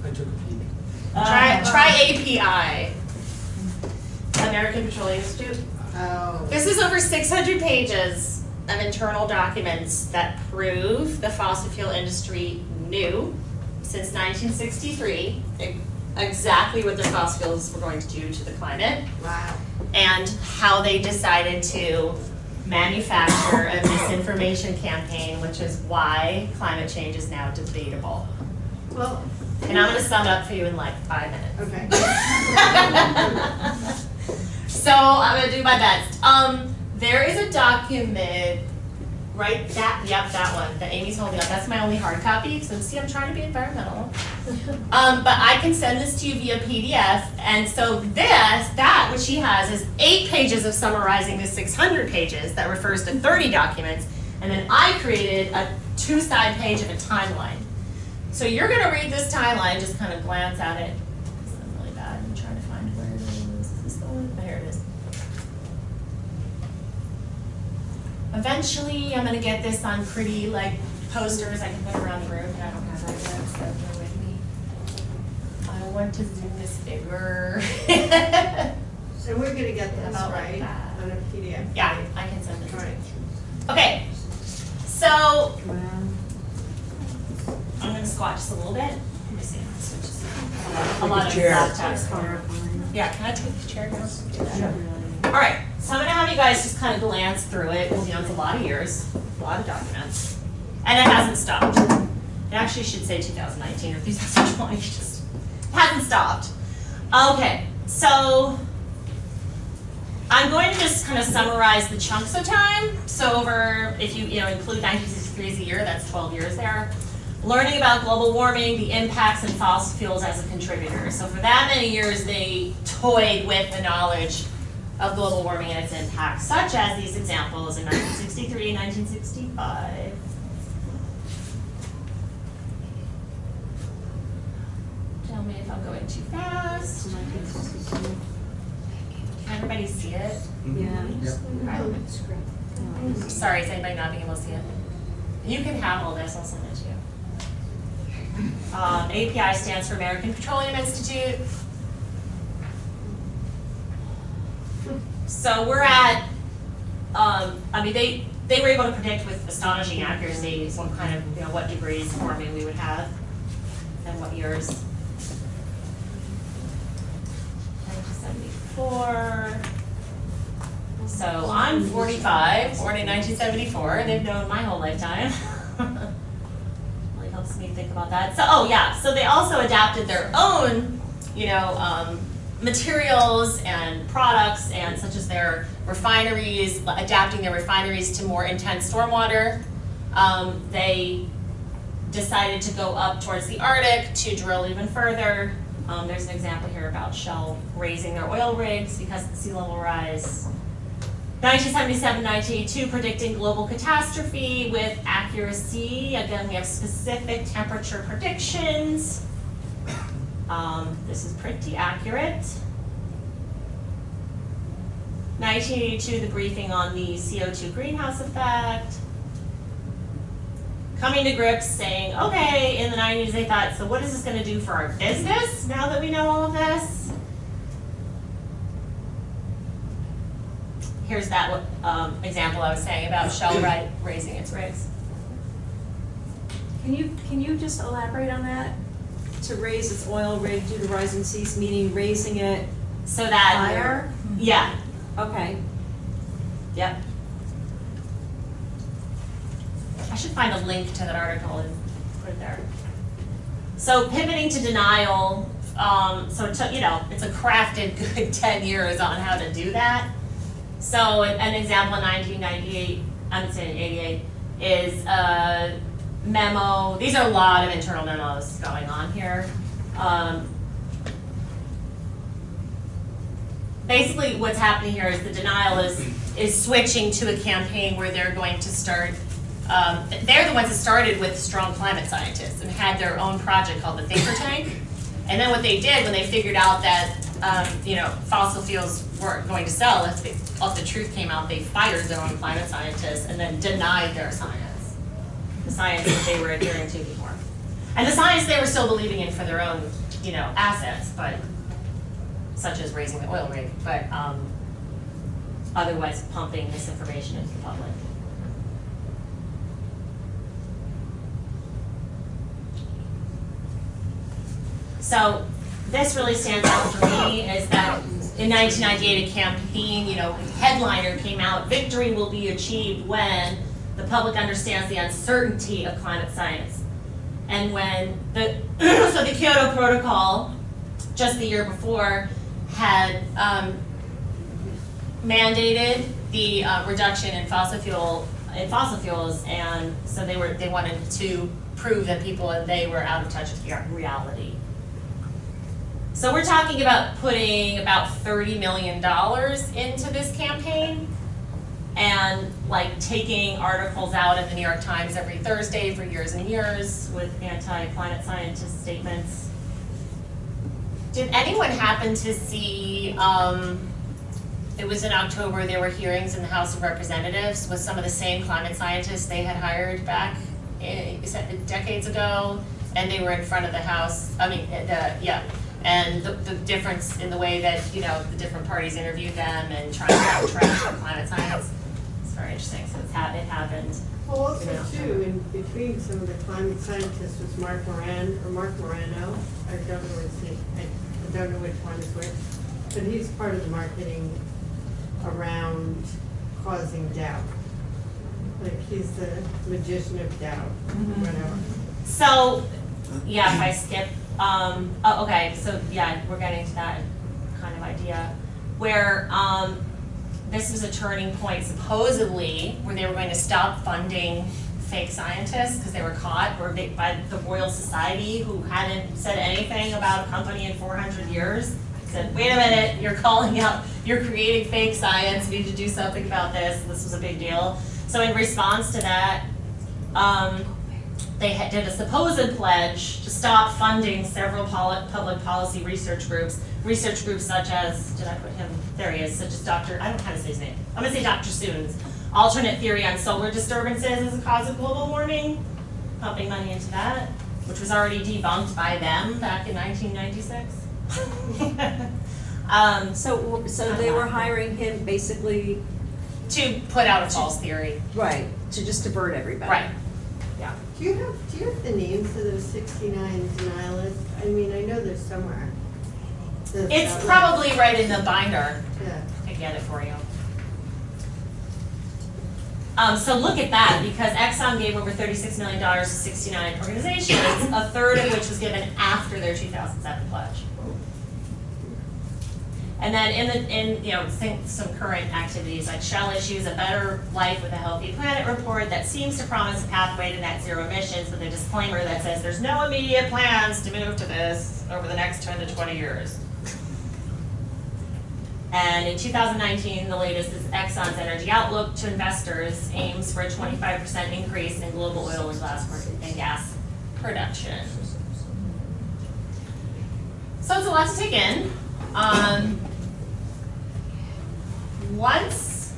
I took a peek. Try API. American Petroleum Institute. Oh. This is over 600 pages of internal documents that prove the fossil fuel industry knew since 1963 exactly what their fossil fuels were going to do to the climate. Wow. And how they decided to manufacture a misinformation campaign, which is why climate change is now debatable. Well, And I'm gonna sum it up for you in like 5 minutes. okay. So I'm gonna do my best. There is a document, right? That one that Amy's holding up. That's my only hard copy. So see, I'm trying to be environmental. But I can send this to you via PDF. And so that which she has is 8 pages of summarizing the 600 pages that refers to 30 documents. And then I created a 2-side page of a timeline. So you're gonna read this timeline, just kind of glance at it. This is really bad. I'm trying to find where it is. Is this the one? Oh, here it is. Eventually, I'm gonna get this on pretty like posters I can put around the room, but I don't have that yet, so bear with me. I want to zoom this bigger. So we're gonna get this, About like right, that. on a PDF? Yeah, I can send it to you. Right. Okay, so I'm gonna squat just a little bit. Let me see. Switch this. A lot of laptops. Yeah, can I take the chair down? Sure. All right, so I'm gonna have you guys just kind of glance through it, because it's a lot of years, a lot of documents, and it hasn't stopped. It actually should say 2019 or 2020, just hasn't stopped. Okay, so I'm going to just kind of summarize the chunks of time. So over, if you include 1963 as a year, that's 12 years there. Learning about global warming, the impacts and fossil fuels as a contributor. So for that many years, they toyed with the knowledge of global warming and its impacts, such as these examples in 1963 and 1965. Tell me if I'm going too fast. Can everybody see it? Yeah. Sorry, is anybody not being able to see it? You can have all this, I'll send it to you. API stands for American Petroleum Institute. So we're at, they were able to predict with astonishing accuracy what kind of, what degrees of warming we would have and what years. 1974. So I'm 45, born in 1974, and they've known my whole lifetime. Really helps me think about that. So, so they also adapted their own, materials and products, and such as their refineries, adapting their refineries to more intense stormwater. They decided to go up towards the Arctic to drill even further. There's an example here about Shell raising their oil rigs because of the sea level rise. 1977, 1982, predicting global catastrophe with accuracy. Again, we have specific temperature predictions. This is pretty accurate. 1982, the briefing on the CO2 greenhouse effect. Coming to grips, saying, okay, in the 90s they thought, so what is this going to do for our business now that we know all of this? Here's that example I was saying about Shell raising its rigs. Can you just elaborate on that? To raise its oil rig due to rising seas, meaning raising it so that higher? Yeah. Okay. Yep. I should find a link to that article and put it there. So pivoting to denial. So it took, it's a crafted good 10 years on how to do that. So an example in 1998, I'm saying 88, is a memo. These are a lot of internal memos going on here. Basically what's happening here is the denial is switching to a campaign where they're going to start, they're the ones that started with strong climate scientists and had their own project called the Thinker Tank. And then what they did when they figured out that fossil fuels weren't going to sell, if the truth came out, they fired their own climate scientists and then denied their science. The science that they were adhering to before. And the science they were still believing in for their own, assets, but such as raising the oil rig, but otherwise pumping misinformation into the public. So this really stands out for me is that in 1998 a campaign, headliner came out, victory will be achieved when the public understands the uncertainty of climate science And when so the Kyoto Protocol, just the year before, had mandated the reduction in fossil fuels, and so they wanted to prove that people and they were out of touch with reality. So we're talking about putting about $30 million into this campaign, and like taking articles out in the New York Times every Thursday for years and years with anti-climate scientist statements. Did anyone happen to see, it was in October, there were hearings in the House of Representatives with some of the same climate scientists they had hired back decades ago, and they were in front of the House, and the difference in the way that, the different parties interviewed them and trying to backtrack for climate science. It's very interesting, so it happened. Well, also too, in between some of the climate scientists was Mark Morano. I don't know which one is which, but he's part of the marketing around causing doubt. Like he's the magician of doubt, whatever. So, yeah, if I skip, okay, so yeah, we're getting to that kind of idea where this was a turning point supposedly where they were going to stop funding fake scientists because they were caught by the Royal Society, who hadn't said anything about a company in 400 years. Said, wait a minute, you're creating fake science, we need to do something about this. This was a big deal. So in response to that, they did a supposed pledge to stop funding several public policy research groups such as, did I put him, there he is, such as I don't know how to say his name, I'm gonna say Dr. Soon's alternate theory on solar disturbances as a cause of global warming, pumping money into that, which was already debunked by them back in 1996. So they were hiring him basically to put out a false theory. Right, to just divert everybody. Right. Yeah. Do you have the names of those 69 denialists? I mean, I know they're somewhere. It's probably right in the binder. Yeah. I get it for you. So look at that, because Exxon gave over $36 million to 69 organizations, a third of which was given after their 2007 pledge. And then think some current activities, like Shell issues a Better Life with a Healthy Planet report that seems to promise a pathway to net zero emissions with a disclaimer that says there's no immediate plans to move to this over the next 10 to 20 years. And in 2019, the latest is Exxon's Energy Outlook to investors aims for a 25% increase in global oil and gas production. So it's a lot to take in. Once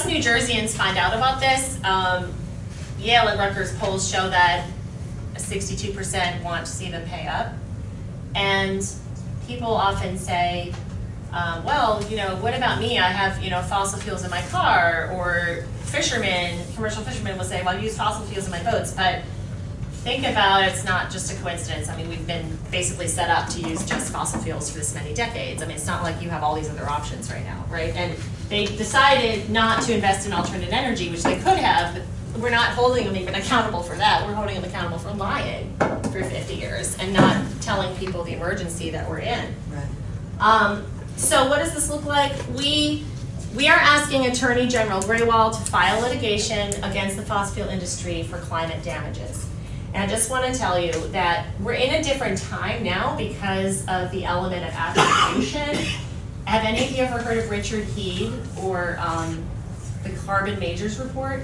New Jerseyans find out about this, Yale and Rutgers polls show that 62% want to see them pay up. And people often say, well, what about me? I have, fossil fuels in my car, or commercial fishermen will say, well, I use fossil fuels in my boats, but think about it's not just a coincidence. I mean, we've been basically set up to use just fossil fuels for this many decades. I mean, it's not like you have all these other options right now, right? And they decided not to invest in alternate energy, which they could have, but we're not holding them even accountable for that. We're holding them accountable for lying for 50 years and not telling people the emergency that we're in. Right. So what does this look like? We are asking Attorney General Grewal to file litigation against the fossil fuel industry for climate damages. And I just want to tell you that we're in a different time now because of the element of attribution. Have any of you ever heard of Richard Heed or the Carbon Majors Report?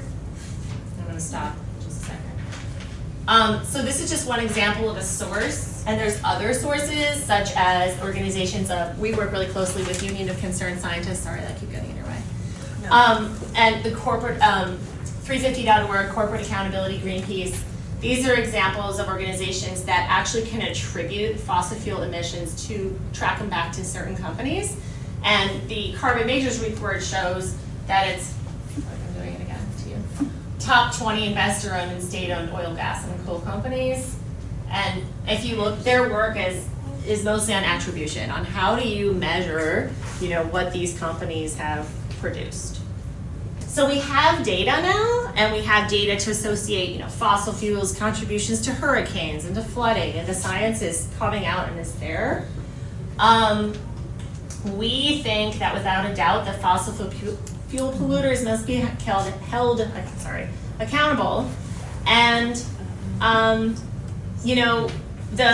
I'm going to stop just a second. So this is just one example of a source, and there's other sources such as organizations we work really closely with Union of Concerned Scientists. Sorry, I keep getting in your way. No. And the corporate 350.org, Corporate Accountability, Greenpeace. These are examples of organizations that actually can attribute fossil fuel emissions to track them back to certain companies. And the Carbon Majors report shows that it's, I'm doing it again to you, top 20 investor-owned and state-owned oil, gas, and coal companies. And if you look, their work is mostly on attribution, on how do you measure, what these companies have produced. So we have data now, and we have data to associate, you know, fossil fuels contributions to hurricanes and to flooding, and the science is coming out and is there. We think that without a doubt that fossil fuel polluters must be held accountable, and you know, the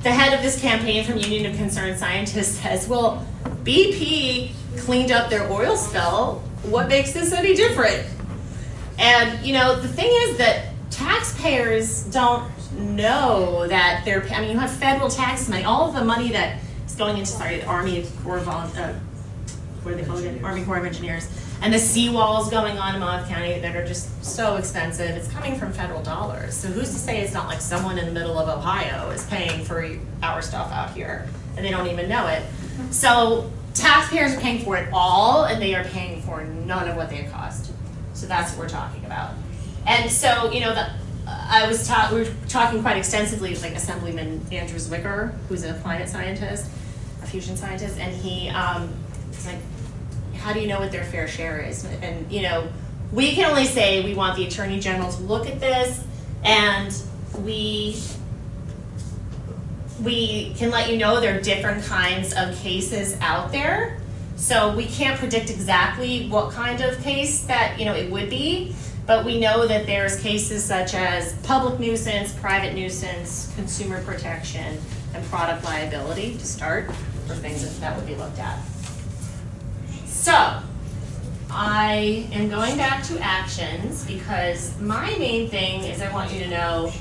head of this campaign from Union of Concerned Scientists says, well, BP cleaned up their oil spill. What makes this any different? And you know, the thing is that taxpayers don't know that they're, I mean, you have federal tax money, all of the money that is going into, the Army Corps of, what do they call it? Army Corps of Engineers, and the seawalls going on in Monmouth County that are just so expensive. It's coming from federal dollars. So who's to say it's not like someone in the middle of Ohio is paying for our stuff out here, and they don't even know it. So taxpayers are paying for it all, and they are paying for none of what they cost. So that's what we're talking about. And so, you know, we were talking quite extensively with like Assemblyman Andrew Zwicker, who's a climate scientist, a fusion scientist, and he's like, how do you know what their fair share is? And you know, we can only say we want the Attorney General to look at this, and we can let you know there are different kinds of cases out there. So we can't predict exactly what kind of case that, you know, it would be, but we know that there's cases such as public nuisance, private nuisance, consumer protection, and product liability to start for things that would be looked at. So I am going back to actions because my main thing is I want you to know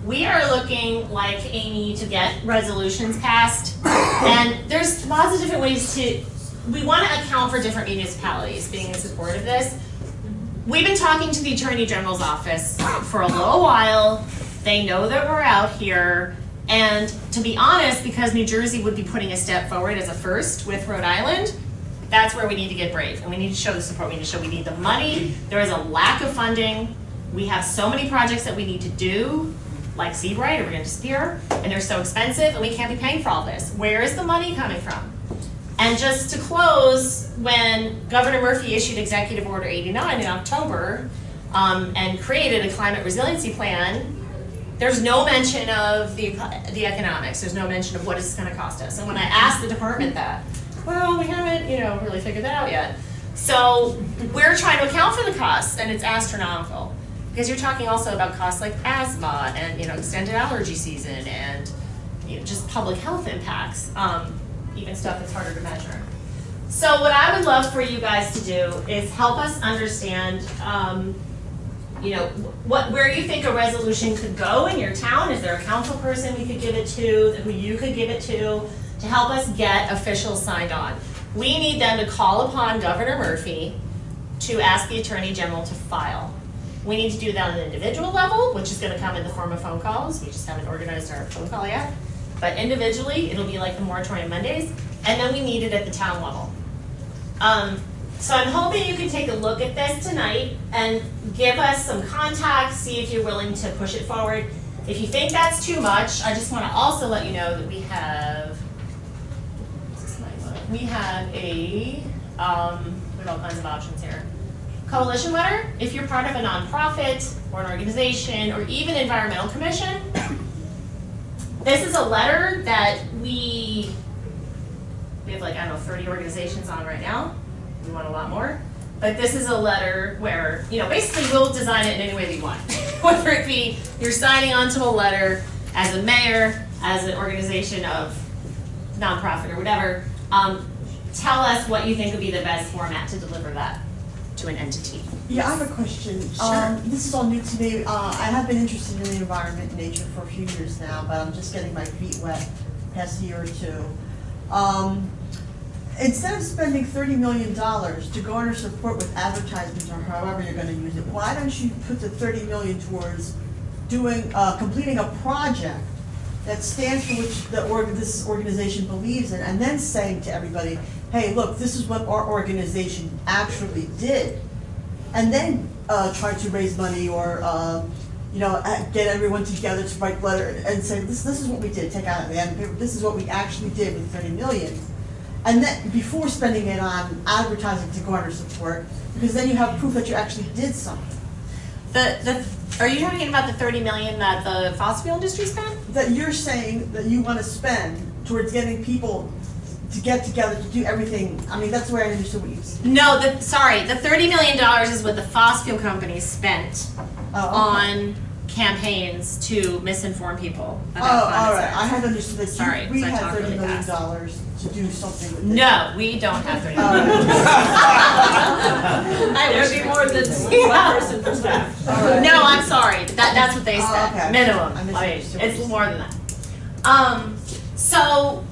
we are looking like Amy to get resolutions passed, and there's lots of different ways we want to account for different municipalities being in support of this. We've been talking to the Attorney General's office for a little while. They know that we're out here, and to be honest, because New Jersey would be putting a step forward as a first with Rhode Island, that's where we need to get brave, and we need to show the support. We need to show we need the money. There is a lack of funding. We have so many projects that we need to do, like Seabright, or we're gonna disappear, and they're so expensive, and we can't be paying for all this. Where is the money coming from? And just to close, when Governor Murphy issued Executive Order 89 in October and created a climate resiliency plan, there's no mention of the economics. There's no mention of what it's gonna cost us. And when I asked the department that, well, we haven't, you know, really figured that out yet. So we're trying to account for the costs, and it's astronomical. Because you're talking also about costs like asthma and, you know, extended allergy season and, you know, just public health impacts, even stuff that's harder to measure. So what I would love for you guys to do is help us understand, you know, where you think a resolution could go in your town. Is there a council person we could give it to, who you could give it to help us get officials signed on? We need them to call upon Governor Murphy to ask the Attorney General to file. We need to do that on an individual level, which is going to come in the form of phone calls. We just haven't organized our phone call yet. But individually, it'll be like the Moratorium Mondays, and then we need it at the town level. So I'm hoping you can take a look at this tonight and give us some contacts, see if you're willing to push it forward. If you think that's too much, I just want to also let you know that we have a, we have all kinds of options here. Coalition letter, if you're part of a nonprofit or an organization or even environmental commission, this is a letter that we have like, I don't know, 30 organizations on right now. We want a lot more. But this is a letter where, you know, basically we'll design it in any way we want. Whether it be you're signing onto a letter as a mayor, as an organization of nonprofit or whatever, tell us what you think would be the best format to deliver that to an entity. Yeah, I have a question. Sure. This is all new to me. I have been interested in the environment and nature for a few years now, but I'm just getting my feet wet past a year or two. Instead of spending $30 million to garner support with advertisements or however you're going to use it, why don't you put the $30 million towards doing, completing a project that stands for which this organization believes in, and then saying to everybody, hey, look, this is what our organization actually did. And then try to raise money or you know, get everyone together to write a letter and say, this is what we did, take out at the end of the paper, this is what we actually did with $30 million. and then, before spending it on advertising to garner support, because then you have proof that you actually did something. Are you talking about the 30 million that the fossil fuel industry spent? That you're saying that you want to spend towards getting people to get together to do everything, I mean, that's the way I understood what you said. No, the $30 million is what the fossil fuel companies spent on campaigns to misinform people about climate all right, science. I had understood that Sorry, we so I had talk $30 really million fast. to do something with it. No, we don't have 30 All million. right. I There'd wish be we more did. than one person per staff. All right. No, I'm sorry. That's what they Oh, spent. okay. I Minimum. misunderstood what It's you more than that. So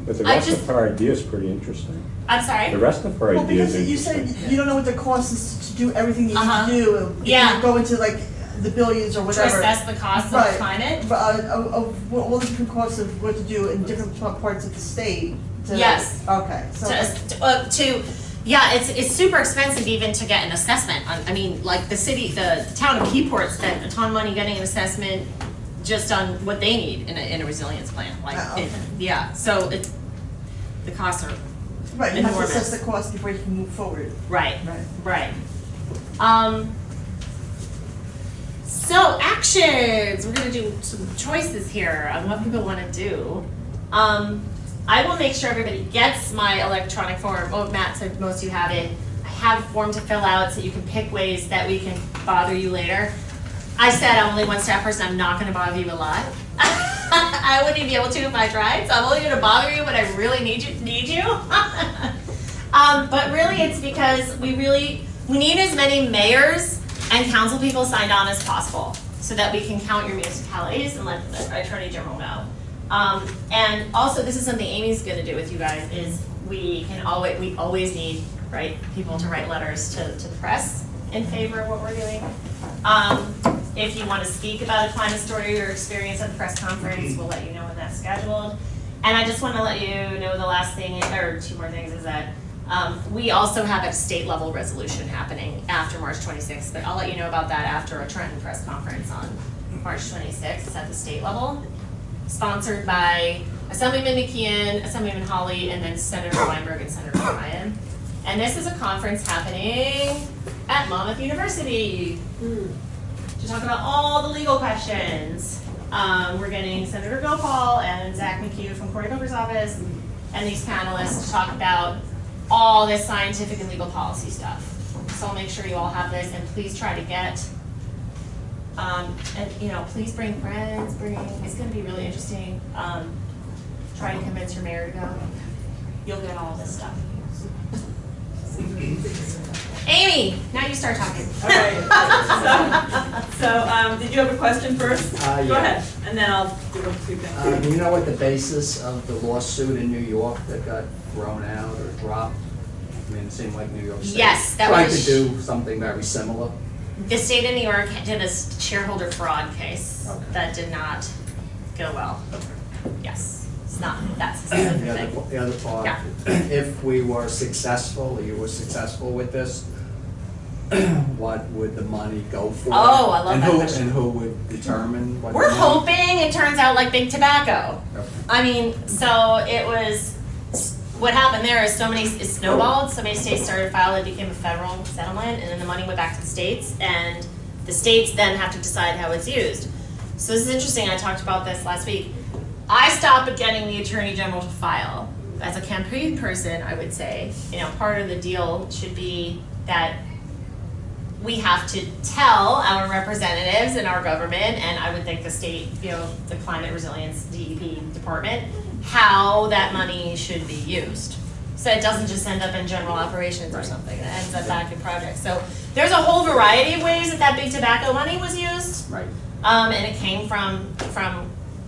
But the I rest just- of her idea is pretty interesting. I'm sorry. The rest of her Well, idea is because you said interesting. you don't know what the cost is to do everything you need Uh-huh. to do. Yeah. You go into like the billions or To whatever. assess the cost Right. of climate. Of all the different costs of what to do in different parts of the state. Yes. Okay, so. Yeah, it's super expensive even to get an assessment. I mean, like the town of Keyport spent a ton of money getting an assessment just on what they need in a resilience plan. Like, Okay. yeah, so the costs are Right, you have to enormous. assess the cost before you can move forward. right, Right. right. So actions. We're gonna do some choices here on what people want to do. I will make sure everybody gets my electronic form. Oh, Matt said most of you have it. I have a form to fill out so you can pick ways that we can bother you later. I said I'm only one staff person. I'm not going to bother you a lot. I wouldn't even be able to if I tried. So I'm only going to bother you when I really need you. But really, it's because we need as many mayors and council people signed on as possible so that we can count your municipalities and let the Attorney General know. And also, this is something Amy's going to do with you guys. Is we always need people to write letters to the press in favor of what we're doing. If you want to speak about a climate story or experience at the press conference, we'll let you know when that's scheduled. And I just want to let you know the last thing, or two more things, is that we also have a state level resolution happening after March 26th, but I'll let you know about that after a Trenton press conference on March 26th. It's at the state level, sponsored by Assemblyman McKeon, Assemblyman Hawley, and then Senator Weinberg and Senator Ryan. And this is a conference happening at Monmouth University to talk about all the legal questions. We're getting Senator Gopal and Zach McHugh from Cory Booker's office and these panelists to talk about all this scientific and legal policy stuff. So I'll make sure you all have this, and please try to get, please bring friends, it's gonna be really interesting. Try to convince your mayor to go. You'll get all this stuff. Amy, now you start talking. All right. So, did you have a question first? Go Yeah. ahead, and then I'll do a few things. Do you know what the basis of the lawsuit in New York that got thrown out or dropped? I mean, it seemed like New York State Yes, that tried was- to do something very similar. The state of New York did a shareholder fraud case Okay. that did not go well. Yes, it's not that specific thing. The other part, Yeah. if we were successful, or you were successful with this, what would the money go for? Oh, I love that question. And who would determine what? We're the money- hoping it turns out like big tobacco. Okay. I mean, so it was, what happened there is it snowballed, so many states started to file, it became a federal settlement, and then the money went back to the states, and the states then have to decide how it's used. So this is interesting, I talked about this last week. I stopped at getting the Attorney General to file. As a campaign person, I would say, part of the deal should be that we have to tell our representatives in our government, and I would think the state, the climate resilience DEP department, how that money should be used. So it doesn't just end up in general operations or something, it ends up back in projects. So there's a whole variety of ways that big tobacco money was used. Right. And it came from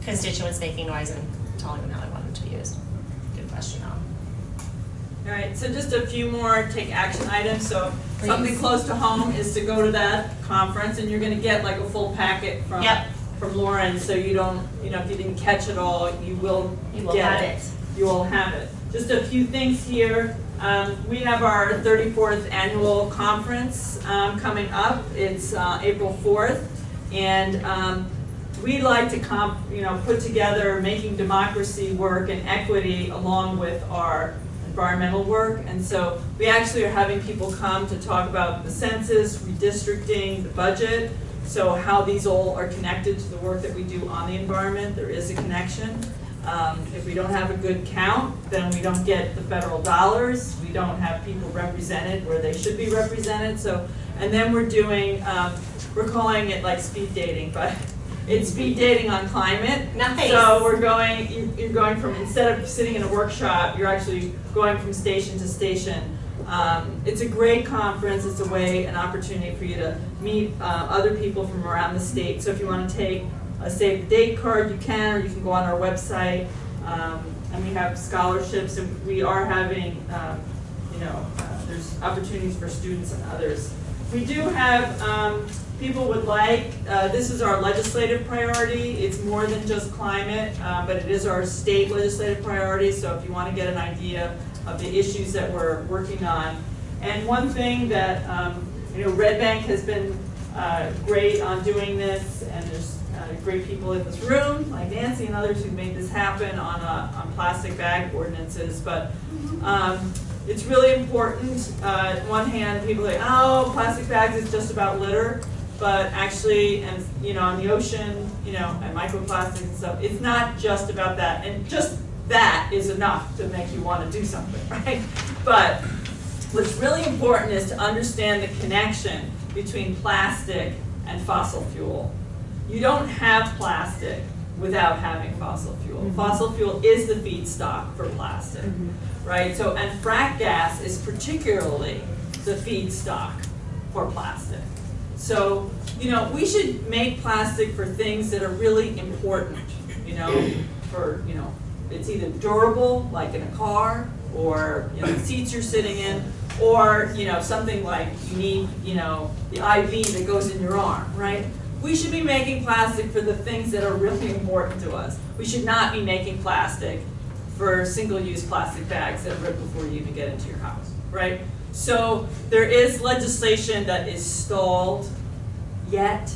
constituents making noise and telling them how they wanted it to be used. Good question, All right, so just a few more take action items. So Please. something close to home is to go to that conference, and you're gonna get like a full packet from Lauren, so you don't, if you didn't catch it all, you will get have it. You will have it. Just a few things here. We have our 34th annual conference coming up. It's April 4th, and we like to put together making democracy work and equity along with our environmental work. And so we actually are having people come to talk about the census, redistricting, the budget, so how these all are connected to the work that we do on the environment. There is a connection. If we don't have a good count, then we don't get the federal dollars. We don't have people represented where they should be represented. So, and then we're doing, we're calling it like speed dating, but it's speed dating on climate. Nice. So we're going, you're going from, instead of sitting in a workshop, you're actually going from station to station. It's a great conference. It's an opportunity for you to meet other people from around the state. So if you want to take a save the date card, you can, or you can go on our website. And we have scholarships, and we are having, there's opportunities for students and others. We do have, people would like, this is our legislative priority. It's more than just climate, but it is our state legislative priority. So if you want to get an idea of the issues that we're working on. And one thing that, Red Bank has been great on doing this, and there's great people in this room, like Nancy and others who made this happen on plastic bag ordinances. But it's really important. On one hand, people say, oh, plastic bags is just about litter. But actually, and on the ocean, and microplastics and stuff, it's not just about that. And just that is enough to make you want to do something, right? But what's really important is to understand the connection between plastic and fossil fuel. You don't have plastic without having fossil fuel. Mm-hmm. Fossil fuel is the feedstock for plastic, right? So, and frack gas is particularly the feedstock for plastic. So, we should make plastic for things that are really important, for, it's either durable, like in a car, or, the seats you're sitting in, or, something like you need, the IV that goes in your arm, right? We should be making plastic for the things that are really important to us. We should not be making plastic for single-use plastic bags that rip before you even get into your house, right? So there is legislation that is stalled yet.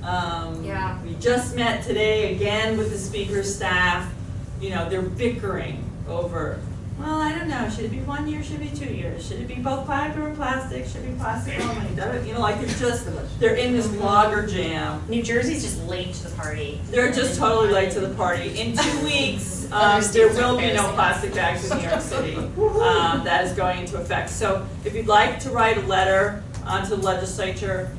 We just met today again with the speaker's staff. They're bickering over, well, I don't know, should it be 1 year, should it be 2 years? Should it be both fiber and plastic? Should it be plastic only? They're in this logger jam. New Jersey's just late to the party. They're just totally late to the party. In 2 weeks, there will be no plastic bags in New York City. That is going into effect. So if you'd like to write a letter to the legislature,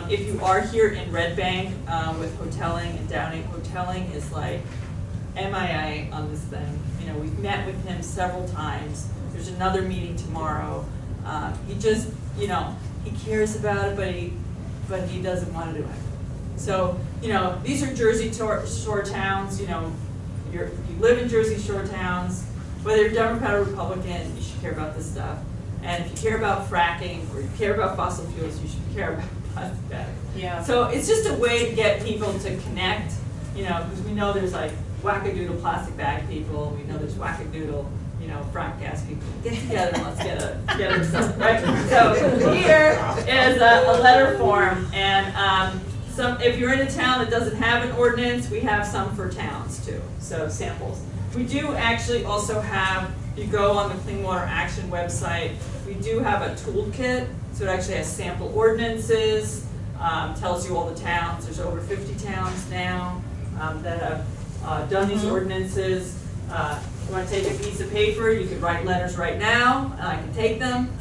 if you are here in Red Bank with hoteling and Downing, hoteling is like MIA on this thing. We've met with him several times. There's another meeting tomorrow. He just, he cares about it, but he doesn't want to do it. So, these are Jersey Shore towns. If you live in Jersey Shore towns, whether you're Democrat or Republican, you should care about this stuff. And if you care about fracking or you care about fossil fuels, you should care about plastic bags. Yeah. So it's just a way to get people to connect, because we know there's like wackadoodle plastic bag people. We know there's wackadoodle, frack gas people. Get together and let's get a right. So here is a letter form, and if you're in a town that doesn't have an ordinance, we have some for towns too. So samples. We do actually also have. If you go on the Clean Water Action website, we do have a toolkit. So it actually has sample ordinances. Tells you all the towns. There's over 50 towns now that have done these ordinances. If you want to take a piece of paper, you could write letters right now, and I can take them.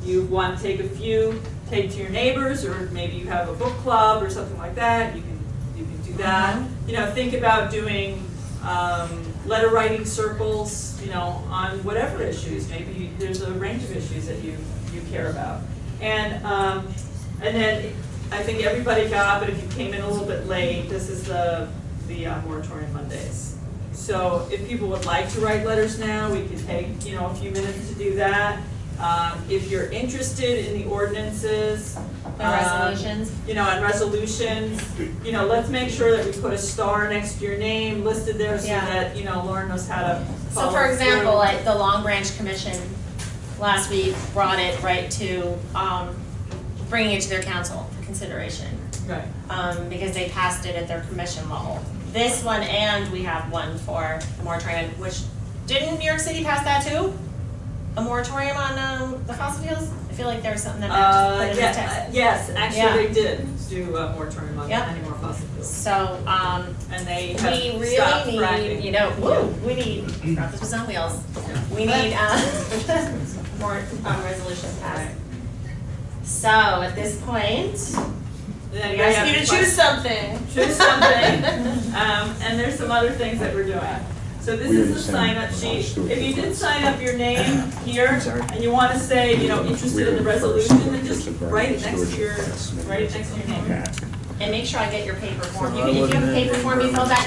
You want to take a few, take to your neighbors, or maybe you have a book club or something like that. You can do that. Think about doing letter writing circles, on whatever issues. Maybe there's a range of issues that you care about. And then I think everybody got, but if you came in a little bit late, this is the Moratorium Mondays. So if people would like to write letters now, we could take a few minutes to do that. If you're interested in the ordinances, resolutions, and resolutions, let's make sure that we put a star next to your name listed there so that Lauren knows how to follow. So for example, like the Long Branch Commission last week brought it right to bringing it to their council for consideration. Right. because they passed it at their commission level. This one, and we have one for the moratorium, which, didn't New York City pass that too? A moratorium on the fossil fuels? I feel like there was something that Matt just put in the text. Yes, Yeah. actually they did do a moratorium on Yep. any more fossil fuels. So, And they we have really stopped need, fracking. you know, woo, we need, forgot this was on wheels. We need, more, resolutions passed. So, at this point, Then we we ask have you to to choose something. choose something. And there's some other things that we're doing. So this We is the understand sign up about sheet. student If you did requests. sign up your name here, Sorry. and you wanna say, you know, interested in the resolution, then just write it next to your, write it next to your name. And make sure I get your paper form. So You I can, if you have a wasn't paper form you filled out,